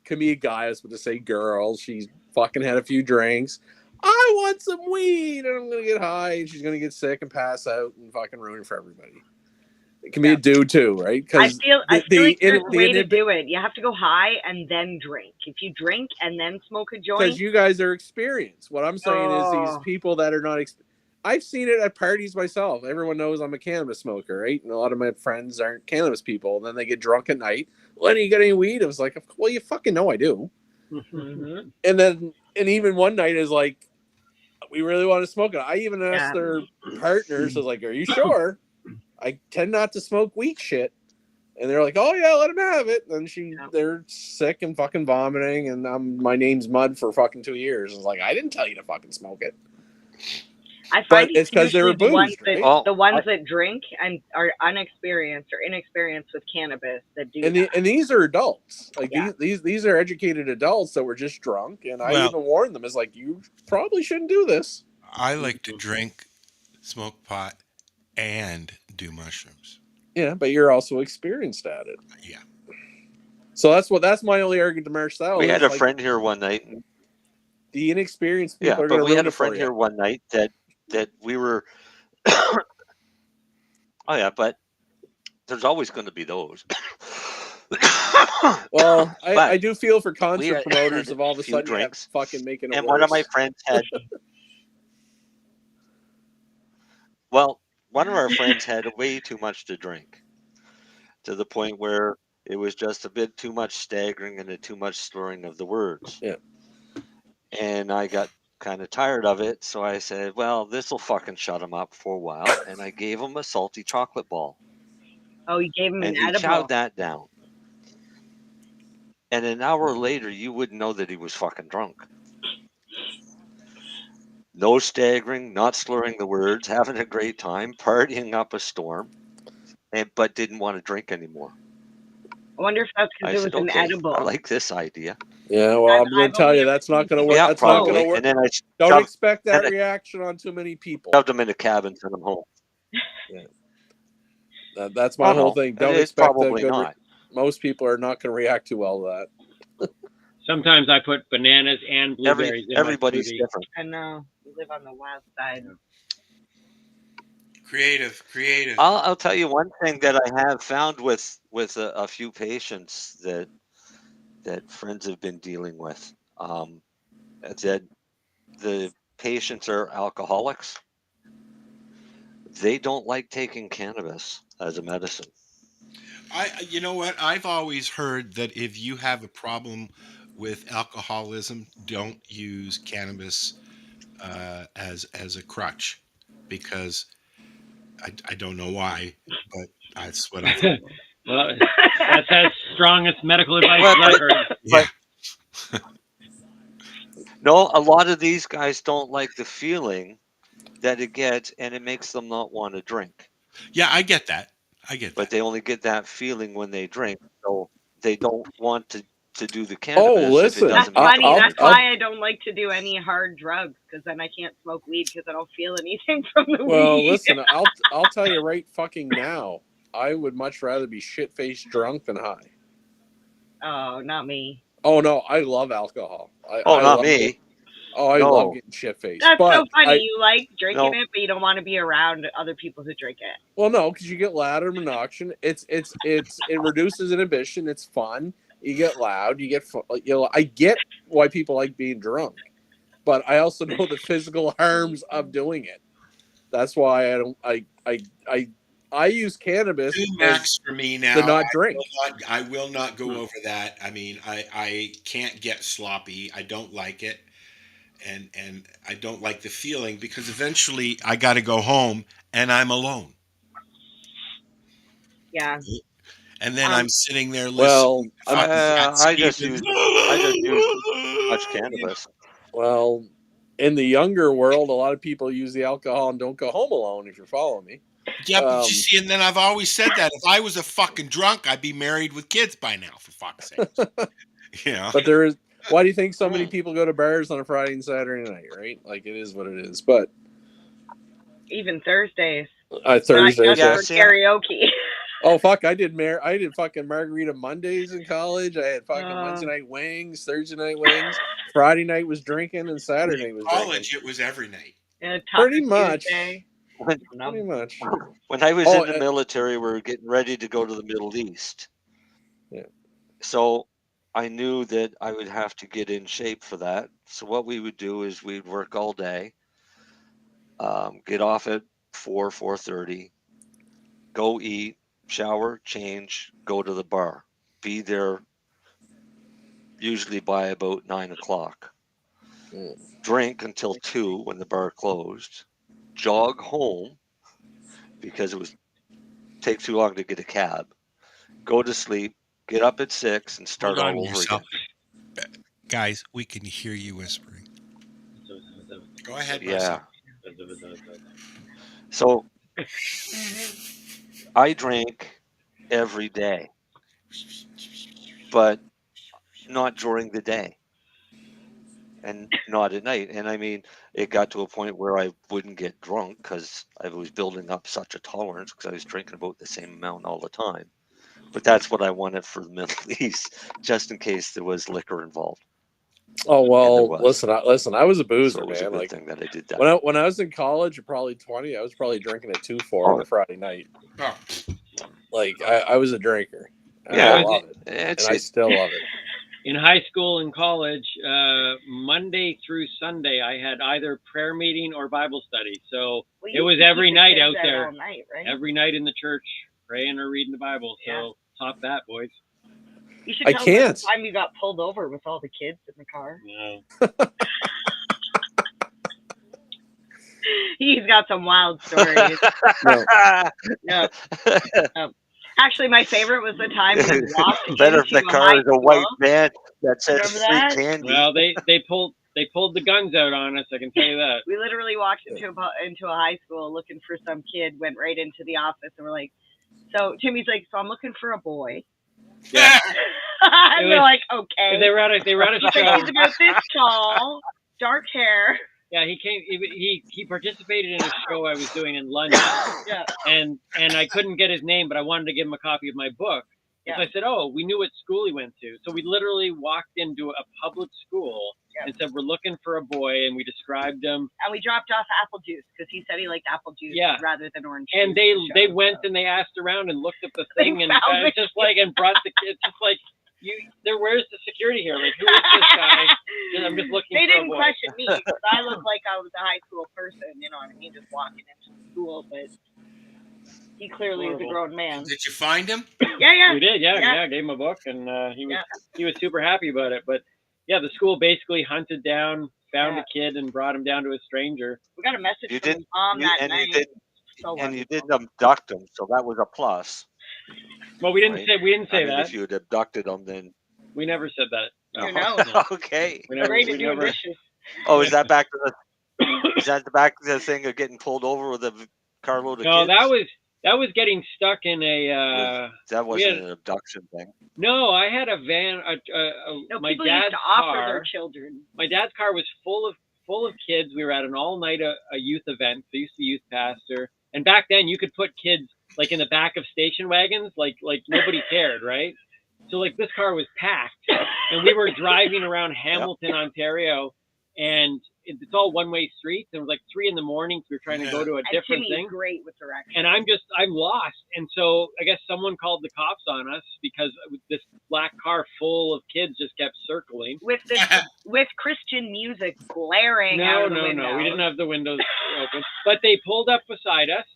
could be a guy, I was going to say girl, she's fucking had a few drinks. I want some weed, and I'm going to get high, and she's going to get sick and pass out and fucking ruin it for everybody. It can be a dude too, right? I feel like there's a way to do it. You have to go high and then drink. If you drink and then smoke a joint. Because you guys are experienced. What I'm saying is these people that are not I've seen it at parties myself. Everyone knows I'm a cannabis smoker, right? And a lot of my friends aren't cannabis people. And then they get drunk at night. Lennie, you got any weed? I was like, well, you fucking know I do. Mm-hmm. And even one night is like, we really want to smoke it. I even asked their partners, I was like, are you sure? I tend not to smoke weak shit. And they're like, oh yeah, let them have it. And they're sick and fucking vomiting. And my name's Mud for fucking 2 years. I was like, I didn't tell you to fucking smoke it. I find it's because they were boozed, right? The ones that drink and are inexperienced with cannabis that do and these are adults. Like these are educated adults that were just drunk. And I even warned them, it's like, you probably shouldn't do this. I like to drink, smoke pot, and do mushrooms. Yeah, but you're also experienced at it. Yeah. So that's my only argument to Marcel. We had a friend here one night. The inexperienced people are going to we had a friend here one night that we were. Oh yeah, but there's always going to be those. Well, I do feel for concert promoters of all of a sudden drinks, fucking making it and worse. One of my friends had. Well, one of our friends had way too much to drink, to the point where it was just a bit too much staggering and too much slurring of the words. Yeah. And I got kind of tired of it, so I said, well, this will fucking shut him up for a while. And I gave him a salty chocolate ball. Oh, you gave him an edible. And he chowed that down. And an hour later, you wouldn't know that he was fucking drunk. No staggering, not slurring the words, having a great time, partying up a storm, but didn't want to drink anymore. I wonder if that's because it was an edible. I like this idea. Yeah, well, I'm going to tell you, that's not going to work. Yeah, that's probably. Not going to work. And then don't expect that reaction on too many people. Shoved them in a cab and sent them home. Yeah. That's my whole thing. Don't expect probably not. Most people are not going to react too well to that. Sometimes I put bananas and blueberries in everybody's my smoothie. different. I know. We live on the wild side. Creative. I'll tell you one thing that I have found with a few patients that friends have been dealing with. That the patients are alcoholics. They don't like taking cannabis as a medicine. You know what? I've always heard that if you have a problem with alcoholism, don't use cannabis as a crutch, because I don't know why, but that's what I've heard. Well, that's as strong as medical advice I've heard. Yeah. No, a lot of these guys don't like the feeling that it gets, and it makes them not want to drink. Yeah, I get that. But they only get that feeling when they drink, so they don't want to do the cannabis. Oh, listen. That's funny. That's why I don't like to do any hard drugs, because then I can't smoke weed because I don't feel anything from the weed. Well, listen, I'll tell you right fucking now. I would much rather be shit-faced drunk than high. Oh, not me. Oh, no, I love alcohol. I not love me. it. Oh, I love getting shit-faced. That's but so funny. You like drinking it, but you don't want to be around other people who drink it. Well, no, because you get loud and obnoxious. It reduces inhibition. It's fun. You get loud. You get I get why people like being drunk, but I also know the physical harms of doing it. That's why I don't. I use cannabis Max for me now to not drink. I will not go over that. I mean, I can't get sloppy. I don't like it. And I don't like the feeling, because eventually I got to go home and I'm alone. Yeah. And then I'm sitting there listening. Well, I just use much cannabis. Well, in the younger world, a lot of people use the alcohol and don't go home alone, if you're following me. Yeah, but you see, and then I've always said that if I was a fucking drunk, I'd be married with kids by now, for fuck's sake. You know? But why do you think so many people go to bars on a Friday and Saturday night, right? Like, it is what it is. But even Thursdays. Thursdays. Not just for karaoke. Oh, fuck, I did fucking margarita Mondays in college. I had fucking Wednesday night wings, Thursday night wings. Friday night was drinking, and Saturday was college, drinking. it was every night. Pretty much. Pretty much. When I was in the military, we were getting ready to go to the Middle East. Yeah. So I knew that I would have to get in shape for that. So what we would do is we'd work all day, get off at 4:30, go eat, shower, change, go to the bar, be there usually by about 9 o'clock, drink until 2 when the bar closed, jog home because it was take too long to get a cab, go to sleep, get up at 6 and start all over again. Guys, we can hear you whispering. Go ahead, Yeah. Marcel. So I drank every day, but not during the day and not at night. And I mean, it got to a point where I wouldn't get drunk because I was building up such a tolerance because I was drinking about the same amount all the time. But that's what I wanted for the Middle East, just in case there was liquor involved. Oh, well, listen, I was a boozer, So it was a man. good thing that I did that. When I was in college, probably 20, I was probably drinking at 2-4 on a Friday night. Like, I was a drinker. Yeah, I love it. And I still love it. In high school and college, Monday through Sunday, I had either prayer meeting or Bible study. So it was every night out there. All night, right? Every night in the church, praying or reading the Bible. So top that, boys. You should tell them the time you got pulled over with all the kids in the car. No. He's got some wild stories. Yeah. Actually, my favorite was the time we walked Better if the into car is a white school. man that says Remember free that? candy. Well, they pulled the guns out on us. I can tell you that. We literally walked into a high school looking for some kid. Went right into the office and we're like, so Timmy's like, so I'm looking for a boy. Yeah. And we're like, okay. They were at a show. He's about this tall, dark hair. Yeah, he came. He participated in a show I was doing in London. Yeah. And I couldn't get his name, but I wanted to give him a copy of my book. So I said, oh, we knew what school he went to. So we literally walked into a public school and said, we're looking for a boy, and we described him. And we dropped off apple juice because he said he liked apple juice rather than orange and juice. And they went and they asked around and looked at the thing and just like, and brought the kids, just like, where's the security here? Like, who is this guy? And I'm just looking They for a didn't boy. question me because I looked like I was a high school person, you know what I mean, just walking into school, but he clearly is a grown man. Did you find him? Yeah. We did, yeah. Gave him a book, and he was super happy about it. But yeah, the school basically hunted down, found a kid, and brought him down to a stranger. We got a message from his mom that night. You didn't abduct him, so that was a plus. Well, we didn't say that. If you had abducted him, then we never said that. Who knows? Okay. We never. Oh, is that back to the thing of getting pulled over with a carload of kids? No, that was getting stuck in a. That wasn't an abduction thing. No, I had a van. My people dad's used to offer car. their children. My dad's car was full of kids. We were at an all-night a youth event. So I used to be youth pastor, and back then you could put kids like in the back of station wagons, like nobody cared, right? So like this car was packed, and we were driving around Hamilton, Ontario, and it's all one-way streets. And it was like 3 a.m. So we were trying to go to a different Timmy's thing. Great with directions. And I'm lost. And so I guess someone called the cops on us because this black car full of kids just kept circling. With Christian music blaring out of the window. No. We didn't have the windows open. But they pulled up beside us.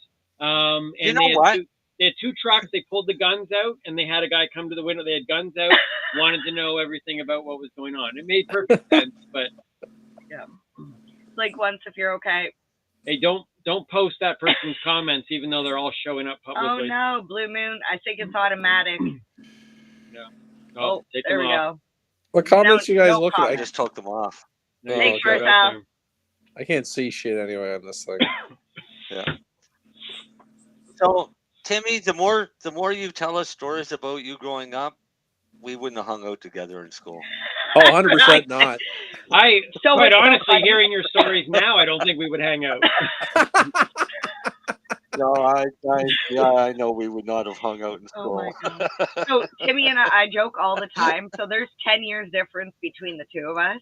And you know what? They had 2 trucks. They pulled the guns out, and they had a guy come to the window. They had guns out, wanted to know everything about what was going on. It made perfect sense, but yeah. Like once if you're okay. Hey, don't post that person's comments, even though they're all showing up publicly. Oh no, Blue Moon. I think it's automatic. Yeah. Oh, there we go. What comments you guys looking at? I just took them off. Thanks, Marcel. I can't see shit anyway on this thing. Yeah. So, Timmy, the more you tell us stories about you growing up, we wouldn't have hung out together in school. Oh, 100% not. Quite honestly, hearing your stories now, I don't think we would hang out. No, I know we would not have hung out in school. Oh my God. So Timmy and I joke all the time. So there's 10 years difference between the two of us,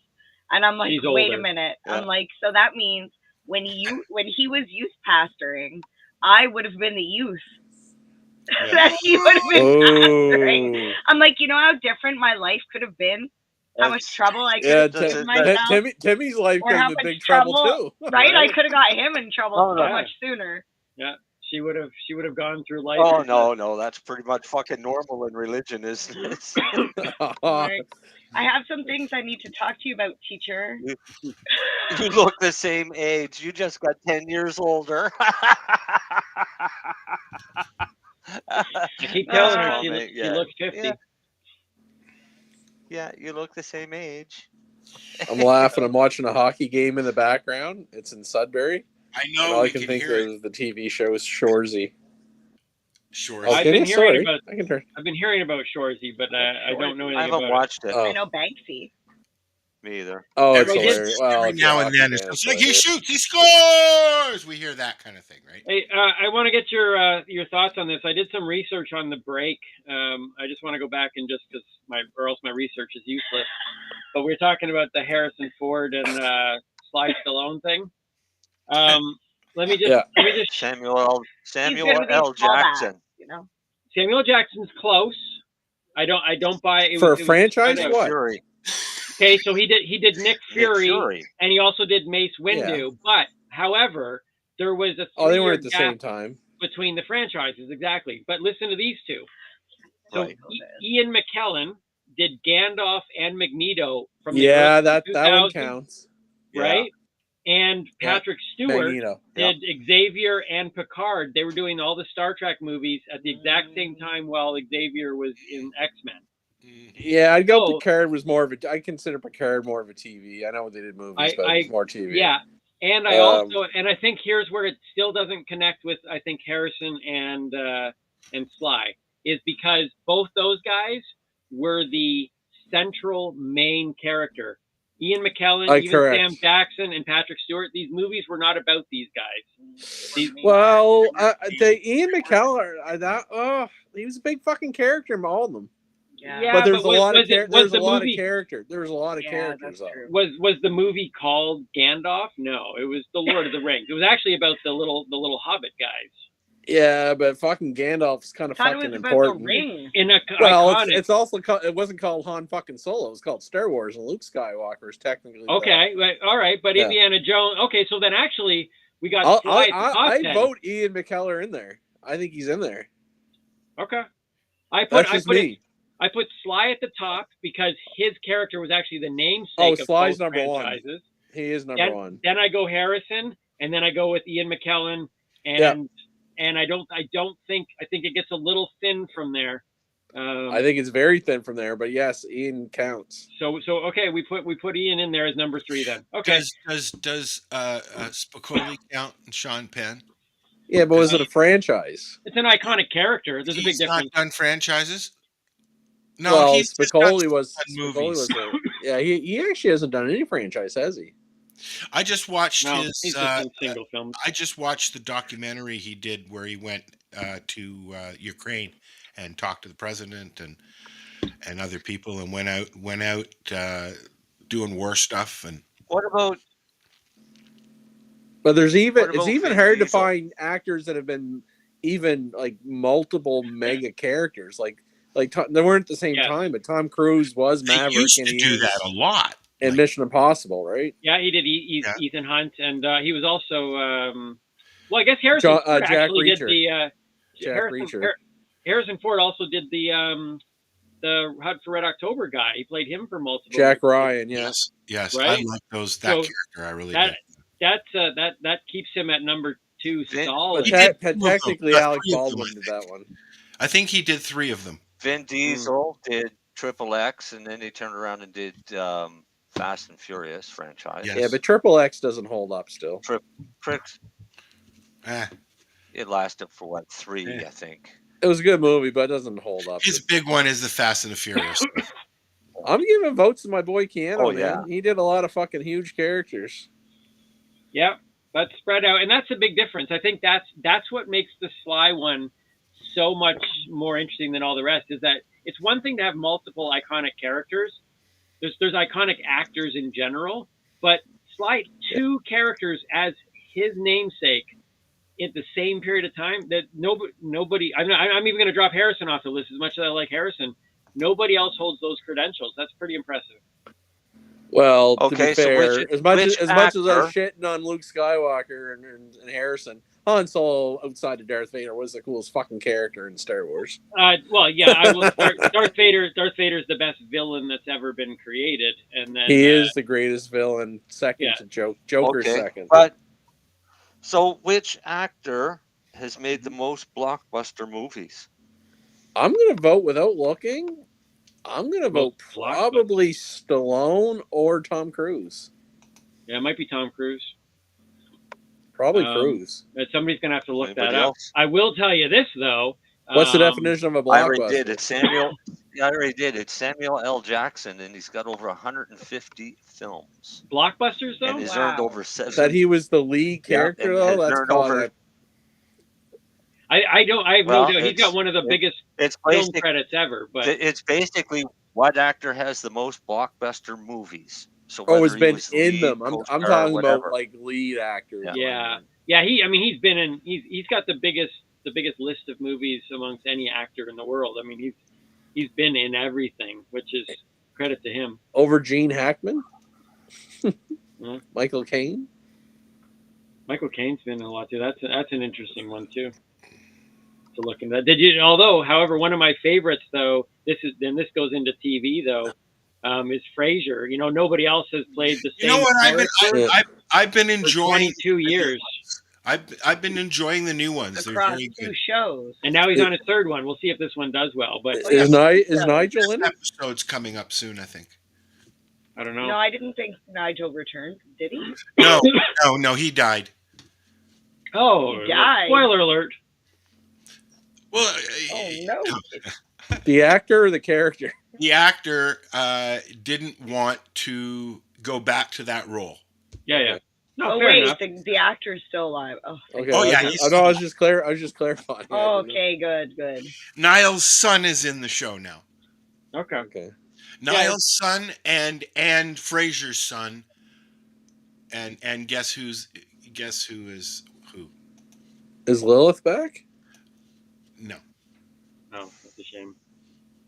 and I'm like, wait a minute. Yeah. I'm like, so that means when he was youth pastoring, I would have been the youth. Yeah. That he would have been pastoring. I'm like, you know how different my life could have been? How much trouble I could have given myself? Timmy's life could have been big trouble too. Right? I could have got him in trouble so much sooner. Yeah. She would have gone through life. Oh no, that's pretty much fucking normal in religion, isn't it? Right. I have some things I need to talk to you about, teacher. You look the same age. You just got 10 years older. I keep telling her she looks 50. Yeah, you look the same age. I'm laughing. I'm watching a hockey game in the background. It's in Sudbury. I know. And all I can think of is the TV show is Shoresy. Shoresy. Oh, I've been hearing about Shoresy, but I don't know anything about it. I haven't watched it. I know Banksy. Me either. Oh, it's hilarious. Well, every now and then it's like he shoots, he scores. We hear that kind of thing, right? Hey, I want to get your thoughts on this. I did some research on the break. I just want to go back and just because or else my research is useless. But we're talking about the Harrison Ford and Sly Stallone thing. Let me just Samuel L. Jackson. You know, Samuel Jackson's close. I don't buy it. For a franchise, what? Fury. Okay, so he did Nick Fury, and he also did Mace Windu. Yeah. But however, there was a they weren't at the same time between the franchises, exactly. But listen to these two. So right. Ian McKellen did Gandalf and Magneto from the that one counts, right? Yeah. And Patrick Stewart did Xavier and Picard. They were doing all the Star Trek movies at the exact same time while Xavier was in X-Men. Yeah, I'd go Picard was more of a. I consider Picard more of a TV. I know they did movies, but it was more TV. Yeah, and I also I think here's where it still doesn't connect with I think Harrison and Sly is because both those guys were the central main character. Ian McKellen, even Sam Jackson, and Patrick Stewart. These movies were not about these guys. Ian McKellen, he was a big fucking character in all of them. Yeah, but there's a lot of was the movie character. There was a lot of characters. Was the movie called Gandalf? No, it was The Lord of the Rings. It was actually about the little Hobbit guys. Yeah, but fucking Gandalf's kind of fucking important. It's also it wasn't called Han fucking Solo. It was called Star Wars, and Luke Skywalker is technically. Okay, all right, but Yeah. Indiana Jones. Okay, so then actually we got. I vote Ian McKellen in there. I think he's in there. Okay, I put Sly at the top because his character was actually the namesake of Sly's both number franchises. one. He is number one. Then I go Harrison, and then I go with Ian McKellen, and I think it gets a little thin from there. I think it's very thin from there, but yes, Ian counts. So okay, we put Ian in there as number 3 then. Okay. Does Spicoli count and Sean Penn? Yeah, but was it a franchise? It's an iconic character. There's a big difference. Not done franchises. No, well, he's Spicoli was movies. He actually hasn't done any franchise, has he? I just watched he's just done single films. I just watched the documentary he did where he went to Ukraine and talked to the president and other people and went out doing war stuff. And what about? But it's even hard to find actors that have been even like multiple mega characters. Like they weren't at the same time, but Tom Cruise was Maverick. He used to do that a lot. And Mission Impossible, right? Yeah, he did Ethan Hunt, and he was also I guess Harrison Ford actually did the Harrison Ford also did the Hunt for Red October guy. He played him for multiple. Jack Ryan, yes, right? I like that character. I really did. That keeps him at number 2 solid. Technically, Alec Baldwin did that one. I think he did 3 of them. Vin Diesel did Triple X, and then they turned around and did Fast and Furious franchise. Yes. Yeah, but Triple X doesn't hold up still. It lasted for 3, I think. It was a good movie, but it doesn't hold up. His big one is the Fast and the Furious. I'm giving votes to my boy Keanu. Oh, man. yeah. He did a lot of fucking huge characters. Yeah, that's spread out, and that's a big difference. I think that's what makes the Sly one so much more interesting than all the rest. Is that it's one thing to have multiple iconic characters. There's iconic actors in general, but Sly 2 characters as his namesake at the same period of time that nobody. I'm even going to drop Harrison off the list as much as I like Harrison. Nobody else holds those credentials. That's pretty impressive. Well, to be fair, so as much as I'm shitting on Luke Skywalker and Harrison, Han Solo outside of Darth Vader was the coolest fucking character in Star Wars. Well, yeah, I will. Darth Vader's the best villain that's ever been created, and then he is the greatest villain, second to Joker. Second. But so, which actor has made the most blockbuster movies? I'm going to vote without looking. I'm going to vote probably Stallone or Tom Cruise. Yeah, it might be Tom Cruise. Probably Cruise. But somebody's going to have to look that up. I will tell you this, though. What's the definition of a blockbuster? I already did. It's Samuel. I already did. It's Samuel L. Jackson, and he's got over 150 films. Blockbusters, though? And he's earned over 7. That he was the lead character, though? That's called I have no doubt. He's got one of the biggest film credits ever. But it's basically what actor has the most blockbuster movies. So it's been in them. I'm talking about like lead actors. Yeah. He's been in. He's got the biggest list of movies amongst any actor in the world. I mean, he's been in everything, which is credit to him. Over Gene Hackman, Michael Caine. Michael Caine's been in a lot too. That's an interesting one too. To look into. However, one of my favorites though, this goes into TV though, is Frasier. You know, nobody else has played the same. You know what? I've been enjoying 22 years. I've been enjoying the new ones. Across 2 shows, and now he's on his 3rd one. We'll see if this one does well. But is Nigel in it? Episode's coming up soon, I think. I don't know. No, I didn't think Nigel returned. Did he? No, he died. Oh, he died. Spoiler alert. Well, no. The actor or the character? The actor didn't want to go back to that role. Yeah. No, oh fair wait, enough. the actor's still alive. Oh, Okay. Oh, yeah, I was just clarifying. Oh, okay, good. Niall's son is in the show now. Okay. Niall's son and Fraser's son, and guess who is who? Is Lilith back? No. No, that's a shame.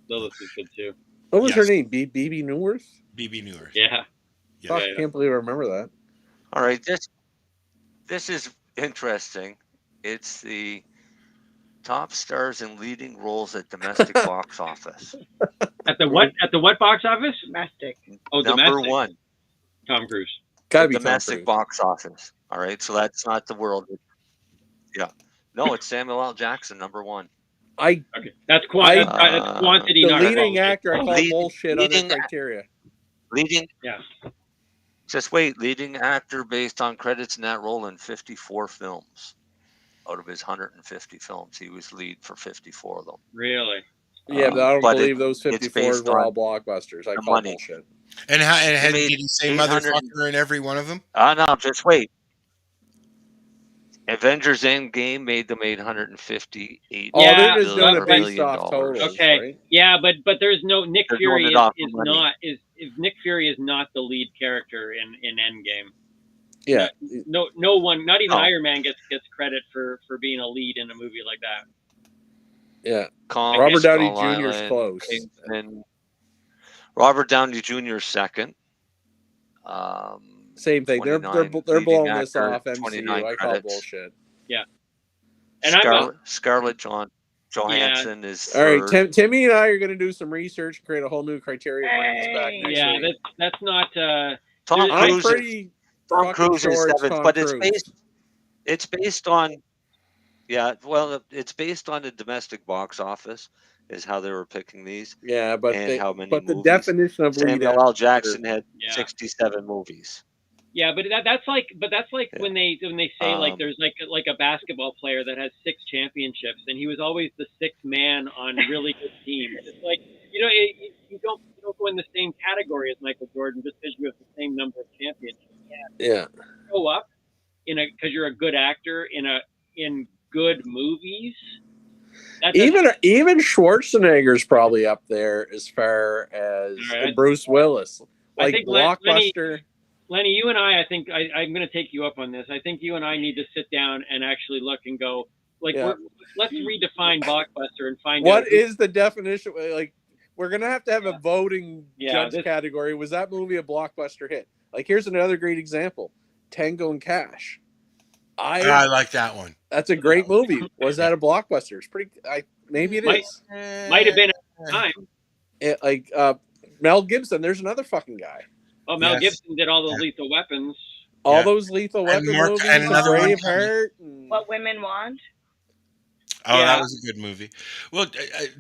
Lilith is good too. What was her name? BB Newworth? BB Newworth. Yeah. Fuck, I can't believe I remember that. All right, this is interesting. It's the top stars in leading roles at domestic box office. At the what? At the what box office? Domestic. Oh, Number domestic. 1. Tom Cruise. Gotta be domestic Tom Cruise. box office. All right, so that's not the world. Yeah. No, it's Samuel L. Jackson, number 1. Okay, that's quantity. The not leading quality. actor, I call bullshit on the criteria. Yeah. Just wait. Leading actor based on credits in that role in 54 films. Out of his 150 films, he was lead for 54 of them. Really? Yeah, but I don't believe those it's 54 based were on all blockbusters. I call bullshit. And made did he say 800 motherfucker in every one of them? No, just wait. Avengers Endgame made them 858. Oh, they're just doing $1 it based million off totals. Okay. Right? Yeah, but there's no Nick They're Fury doing it off is the money. not Nick Fury is not the lead character in Endgame. Yeah. No one, not even No. Iron Man gets credit for being a lead in a movie like that. Yeah. Kong, Robert Downey Skull Jr.'s Island, close. And Robert Downey Jr. second. Same thing. They're 29 blowing leading this actor, off MCU. 29 I call credits. bullshit. Yeah. And Scarlett Johansson is All right, third. Timmy and I are going to do some research and create a whole new criteria and bring this back next Yeah, week. that's not. Tom I'm Cruise pretty Tom fucking Cruise is sure it's 7th, Tom but Cruise. it's based on it's based on the domestic box office is how they were picking these. Yeah, but how many the movies. definition of lead Samuel L. actor- Jackson had Yeah. 67 movies. Yeah, but that's like when they say like there's like a basketball player that has 6 championships and he was always the 6th man on really good teams. It's like you don't go in the same category as Michael Jordan just because you have the same number of championships. Yeah. Go up because you're a good actor in good movies. Even Schwarzenegger's probably up there as far as Right. Bruce Willis. I Like think Blockbuster. Lenny, you and I think I'm going to take you up on this. I think you and I need to sit down and actually look and go, like, Yeah. let's redefine Blockbuster and find What out is the definition? Like, we're gonna have to have a voting Yeah, judge category. Was that movie a blockbuster hit? Like, here's another great example: Tango and Cash. I like that one. That's a great movie. Was that a blockbuster? It's pretty. Maybe it is. might have been at the time. Like Mel Gibson. There's another fucking guy. Oh, Mel Gibson did all the Lethal Weapons. All those Lethal Weapon movies, and another one Braveheart. What Women Want. Oh, Yeah. that was a good movie. Well,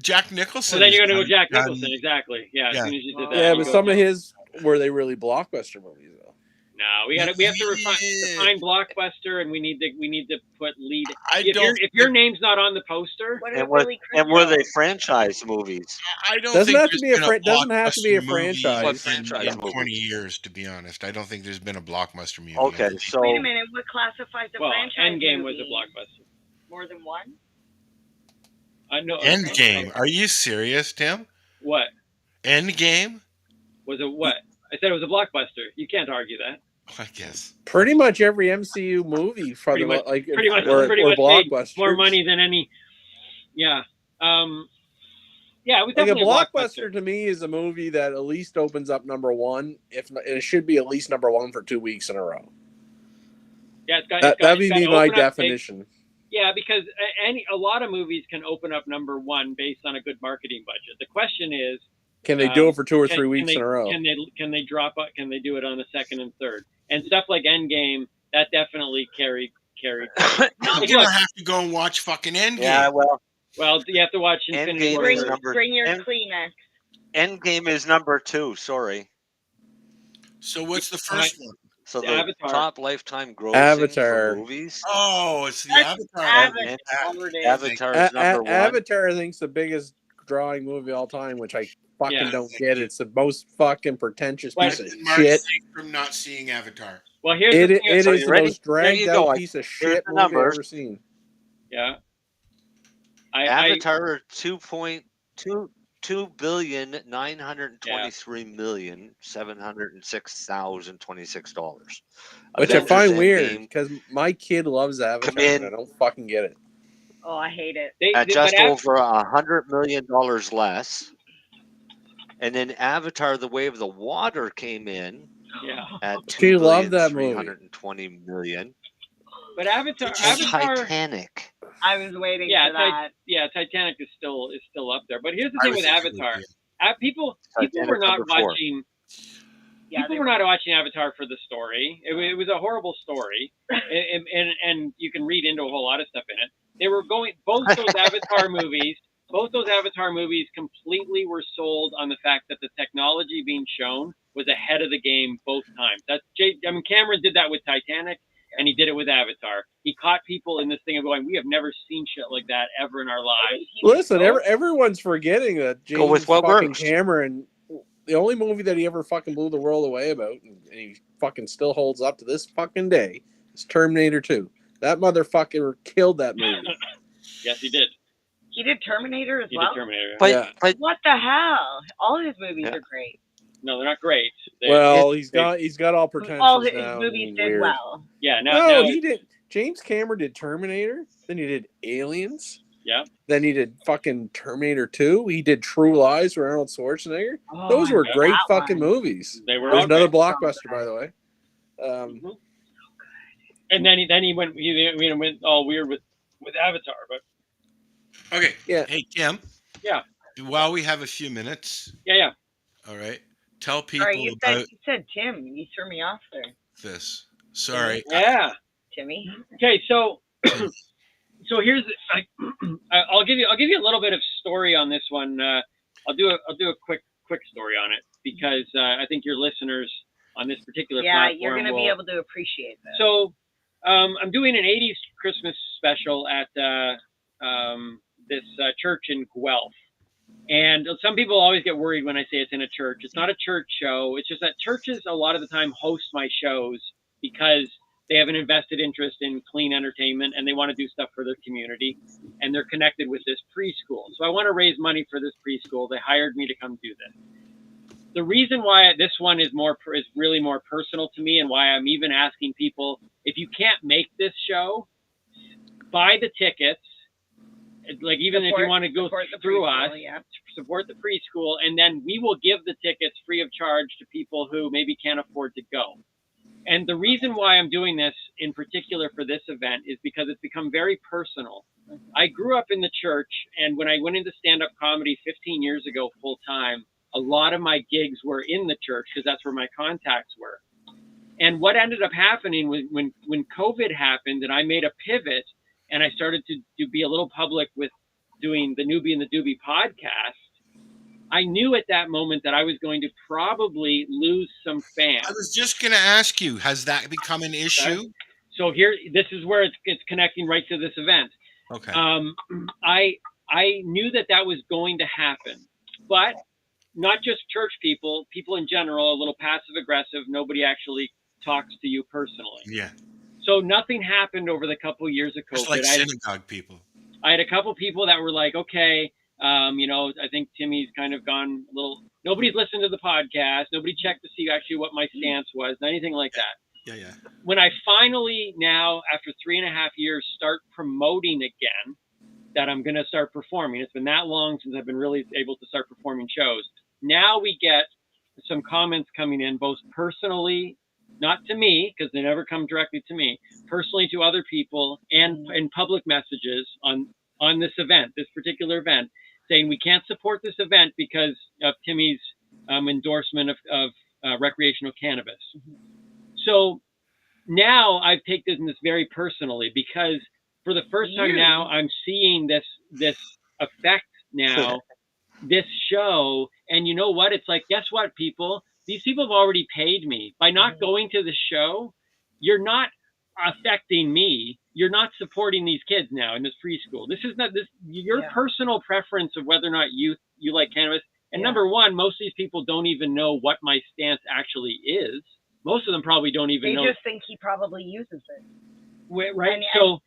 Jack Nicholson. So then you're is going to go Jack done- Nicholson, exactly. Yeah, as Yeah. soon as you did that. Yeah, you but go, some of his were they really blockbuster movies though? No, we have to define Blockbuster, and we need to put lead. I If don't your name's not on the poster, And were they franchise movies? I don't Doesn't think have to there's be a been doesn't have to be a blockbuster movie franchise. in 20 years, to be honest. I don't think there's been a blockbuster movie. Okay, so Wait a minute. What classifies a well, franchise Endgame was movie? a blockbuster. More than one? No, Endgame. Are you serious, Tim? What Endgame? was it? What I said it was a blockbuster. You can't argue that. I guess. Pretty much every MCU movie for Pretty the much, like pretty much were made blockbusters. more money than any. Yeah. Yeah, it was Like a definitely blockbuster to me is a movie that at least opens up number one. If not, it should be at least number one for 2 weeks in a row. Yeah, That'd be my definition. Yeah, because a lot of movies can open up number one based on a good marketing budget. The question is, Can they do it for 2 or 3 weeks they, in a row? Can they drop? Can they do it on the second and third? And stuff like Endgame that definitely carried. You're gonna have to go and watch fucking Endgame. Yeah, well, you have to watch Infinity War. Bring your Kleenex. Endgame is number 2. Sorry. So what's the first one? So the Avatar. top lifetime grossing Avatar. for movies. Oh, it's the That's Avatar. Avatar is number 1. Avatar, I think, is the biggest drawing movie of all time, which I fucking don't get. It's the most fucking pretentious piece of Mark shit. from not seeing Avatar. Well, here's It the thing. is the ready? most dragged out piece of shit movie I've numbers. ever seen. Yeah. Avatar 2,923,706,026 Which I find weird because my kid loves Avatar and I don't fucking get it. Oh, I hate it. At just over $100 million less. And then Avatar: The Way of the Water came in at $2,320 million. But Avatar, Titanic. I was waiting for that. Titanic is still up there. But here's the thing with Avatar: people were not watching. People were not watching Avatar for the story. It was a horrible story, and you can read into a whole lot of stuff in it. They were going both those Avatar movies. Both those Avatar movies completely were sold on the fact that the technology being shown was ahead of the game both times. Cameron did that with Titanic, and he did it with Avatar. He caught people in this thing of going, we have never seen shit like that ever in our lives. Listen, everyone's forgetting that James fucking Cameron, the only movie that he ever fucking blew the world away about, and he fucking still holds up to this fucking day, is Terminator 2. That motherfucker killed that movie. Yes, he did. He did Terminator as well? He did Terminator. But what the hell? All his movies are great. No, they're not great. He's got all pretensions all his now. movies did well. Yeah, now he did. James Cameron did Terminator. Then he did Aliens. Yeah. Then he did fucking Terminator 2. He did True Lies with Arnold Schwarzenegger. Oh, those were great fucking movies. They were. There's another blockbuster, by the way. And then he went all weird with Avatar, but. Okay. Yeah. Hey, Kim. Yeah. While we have a few minutes. Yeah. All right. Tell people you about said Tim. You threw me off there. this. Sorry. Yeah. Timmy. Okay, so here's I'll give you a little bit of story on this one. I'll do a quick story on it because I think your listeners on this particular platform you're going to be able to appreciate that. So I'm doing an 80s Christmas special at this church in Guelph. And some people always get worried when I say it's in a church. It's not a church show. It's just that churches a lot of the time host my shows because they have an invested interest in clean entertainment and they want to do stuff for their community. And they're connected with this preschool. So I want to raise money for this preschool. They hired me to come do this. The reason why this one is really more personal to me and why I'm even asking people, if you can't make this show, buy the tickets. Like even if you want to go through us, support the preschool, and then we will give the tickets free of charge to people who maybe can't afford to go. And the reason why I'm doing this in particular for this event is because it's become very personal. I grew up in the church, and when I went into stand-up comedy 15 years ago full time, a lot of my gigs were in the church because that's where my contacts were. And what ended up happening when COVID happened and I made a pivot and I started to be a little public with doing the Newbie and the Doobie podcast, I knew at that moment that I was going to probably lose some fans. I was just going to ask you, has that become an issue? So this is where it's connecting right to this event. Okay. I knew that was going to happen, but not just church people in general, a little passive aggressive. Nobody actually talks to you personally. Yeah. So nothing happened over the couple of years of COVID. Just like synagogue people. I had a couple people that were like, okay, I think Timmy's kind of gone a little, nobody's listened to the podcast. Nobody checked to see actually what my stance was, anything like that. Yeah. When I finally now, after 3.5 years, start promoting again, that I'm going to start performing. It's been that long since I've been really able to start performing shows. Now we get some comments coming in, both personally, not to me, because they never come directly to me, personally to other people, and in public messages on this event, this particular event, saying we can't support this event because of Timmy's endorsement of recreational cannabis. So now I've taken this very personally because for the first time now I'm seeing this effect now, this show. And you know what? It's like, guess what, people? These people have already paid me. By not going to the show, you're not affecting me. you're not supporting these kids now in this preschool. This is not your personal preference of whether or not you like cannabis. And number one, most of these people don't even know what my stance actually is. Most of them probably don't even know. They just think he probably uses it. Right.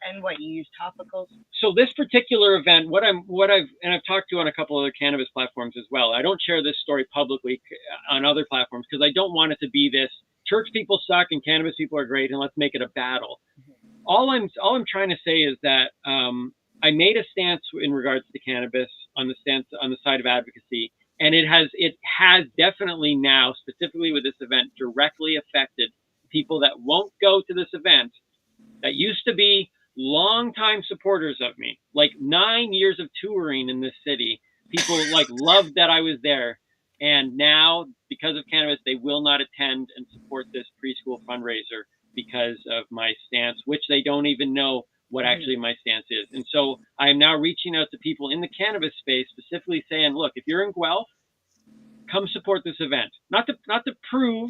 And what you use topicals. So this particular event, I've talked to on a couple other cannabis platforms as well. I don't share this story publicly on other platforms because I don't want it to be this church people suck and cannabis people are great and let's make it a battle. All I'm trying to say is that I made a stance in regards to cannabis on the side of advocacy, and it has definitely now, specifically with this event, directly affected people that won't go to this event that used to be longtime supporters of me, like 9 years of touring in this city. People like loved that I was there. And now, because of cannabis, they will not attend and support this preschool fundraiser because of my stance, which they don't even know what actually my stance is. And so I am now reaching out to people in the cannabis space, specifically saying, look, if you're in Guelph, come support this event. Not to prove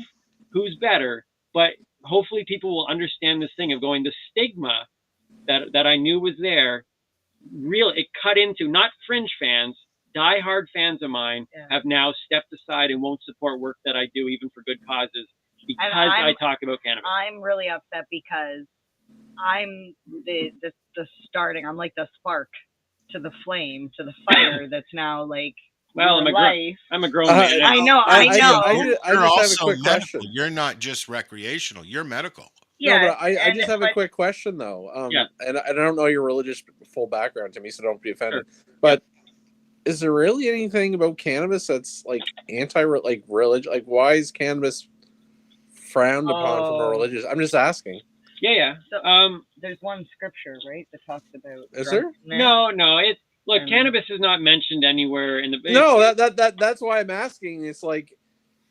who's better, but hopefully people will understand this thing of going, the stigma that I knew was there, it cut into not fringe fans, diehard fans of mine have now stepped aside and won't support work that I do, even for good causes, because I talk about cannabis. I'm really upset because I'm the starting. I'm like the spark to the flame, to the fire that's now like. Well, I'm a grown man. I know. I You're just have a also quick medical. question. You're not just recreational. You're medical. Yeah, no, but I just have a quick question though. And I don't know your religious full background, to me, so don't be offended. Sure. But is there really anything about cannabis that's like religion? Like, why is cannabis frowned upon from a religious? I'm just asking. Yeah. So, there's one scripture, right, that talks about. Is there? No. Look, cannabis is not mentioned anywhere in the. No, that's why I'm asking. It's like.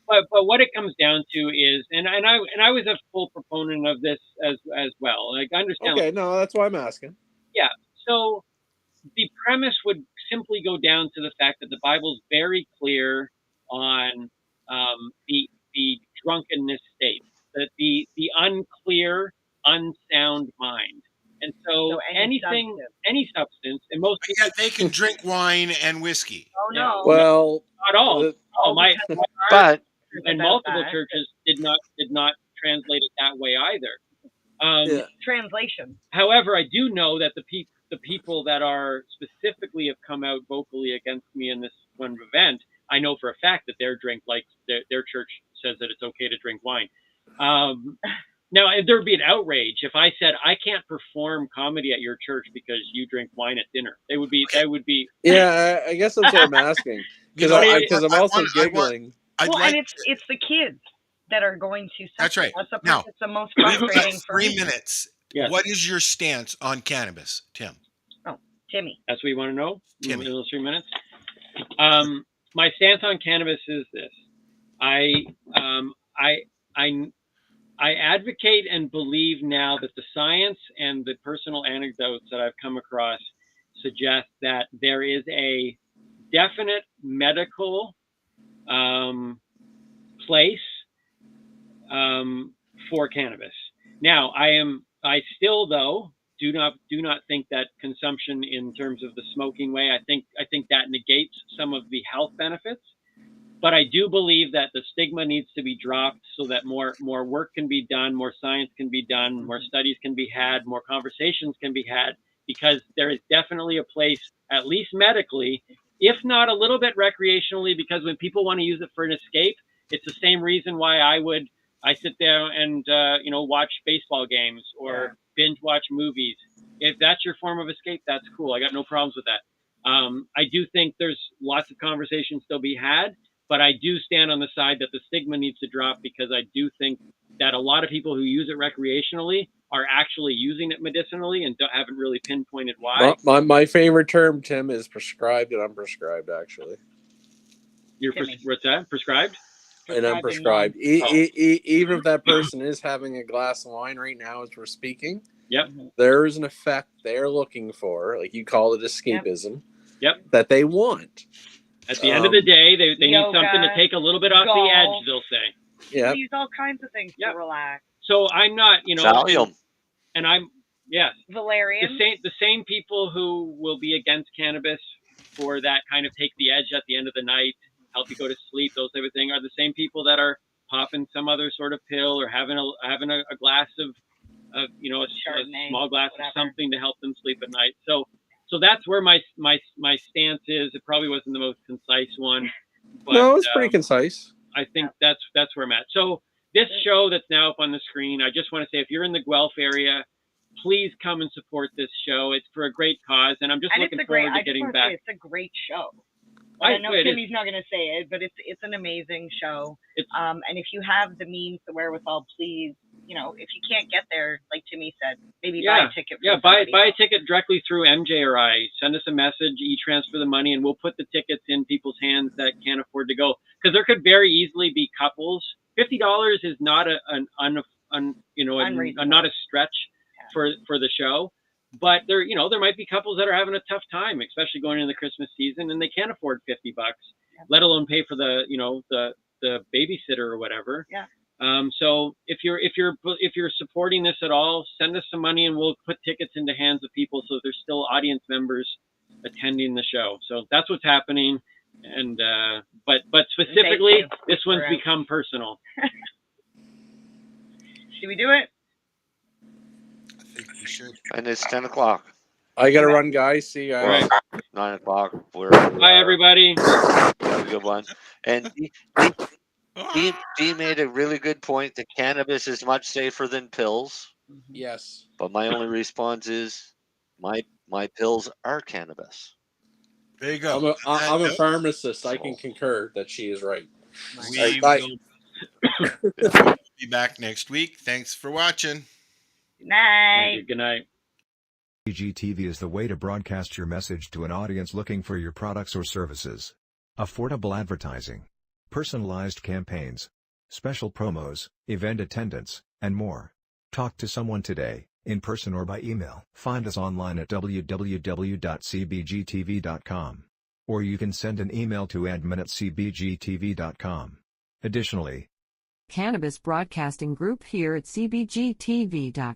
But what it comes down to is, and I was a full proponent of this as well. Like, I understand. Okay, no, that's why I'm asking. Yeah. So the premise would simply go down to the fact that the Bible's very clear on the drunkenness state, that the unclear, unsound mind. And so any substance, and most people, they can drink wine and whiskey. Oh no! Well, not all. But and multiple churches did not translate it that way either. Translation. However, I do know that the people that are specifically have come out vocally against me in this one event, I know for a fact that their church says that it's okay to drink wine. Now, there would be an outrage if I said I can't perform comedy at your church because you drink wine at dinner. That would be. Yeah, I guess that's what I'm asking because I'm also giggling. And it's the kids that are going to. That's right. That's the most frustrating for 3 minutes. Yes. What is your stance on cannabis, Tim? Oh, Timmy. That's what you want to know? Timmy. In those 3 minutes? My stance on cannabis is this. I advocate and believe now that the science and the personal anecdotes that I've come across suggest that there is a definite medical place for cannabis. Now, I still though do not think that consumption in terms of the smoking way. I think that negates some of the health benefits. But I do believe that the stigma needs to be dropped so that more work can be done, more science can be done, more studies can be had, more conversations can be had, because there is definitely a place, at least medically, if not a little bit recreationally, because when people want to use it for an escape, it's the same reason why I sit there and watch baseball games or binge watch movies. If that's your form of escape, that's cool. I got no problems with that. I do think there's lots of conversations still be had. But I do stand on the side that the stigma needs to drop, because I do think that a lot of people who use it recreationally are actually using it medicinally and haven't really pinpointed why. My favorite term, Tim, is prescribed and unprescribed, actually. What's that? Prescribed? And unprescribed. Even if that person is having a glass of wine right now as we're speaking, there is an effect they're looking for, like you call it escapism, that they want. At the end of the day, they need something to take a little bit off the edge, they'll say. Yeah. Use all kinds of things to relax. So I'm not, Valium. and I'm Yes. Valerian. The same people who will be against cannabis for that kind of take the edge at the end of the night, help you go to sleep, those type of thing, are the same people that are popping some other sort of pill or having a glass of a small glass of something to help them sleep at night. So that's where my stance is. It probably wasn't the most concise one, but no, it's pretty concise. I think that's where I'm at. So this show that's now up on the screen, I just want to say, if you're in the Guelph area, please come and support this show. It's for a great cause, and I'm just looking forward to getting back. It's a great show. I know Timmy's not going to say it, but it's an amazing show. And if you have the means, the wherewithal, please, if you can't get there, like Timmy said, maybe buy a ticket. Buy a ticket directly through MJ or I. Send us a message, e-transfer the money, and we'll put the tickets in people's hands that can't afford to go. Because there could very easily be couples. $50 is not not a stretch for the show. But there might be couples that are having a tough time, especially going into the Christmas season, and they can't afford $50, let alone pay for the babysitter or whatever. Yeah. So if you're supporting this at all, send us some money and we'll put tickets into hands of people so there's still audience members attending the show. So that's what's happening. And but specifically, this one's become personal. Should we do it? I think we should. And it's 10 o'clock. I got to run, guys. See you guys. 9 o'clock. Bye, everybody. Have a good one. And he made a really good point that cannabis is much safer than pills. Yes. But my only response is my pills are cannabis. There you go. I'm a pharmacist. I can concur that she is right. We will be back next week. Thanks for watching. Good night. Good night. CBGTV is the way to broadcast your message to an audience looking for your products or services. Affordable advertising, personalized campaigns, special promos, event attendance, and more. Talk to someone today, in person or by email. Find us online at www.cbgtv.com. Or you can send an email to admin@cbgtv.com. Additionally, Cannabis Broadcasting Group here at cbgtv.com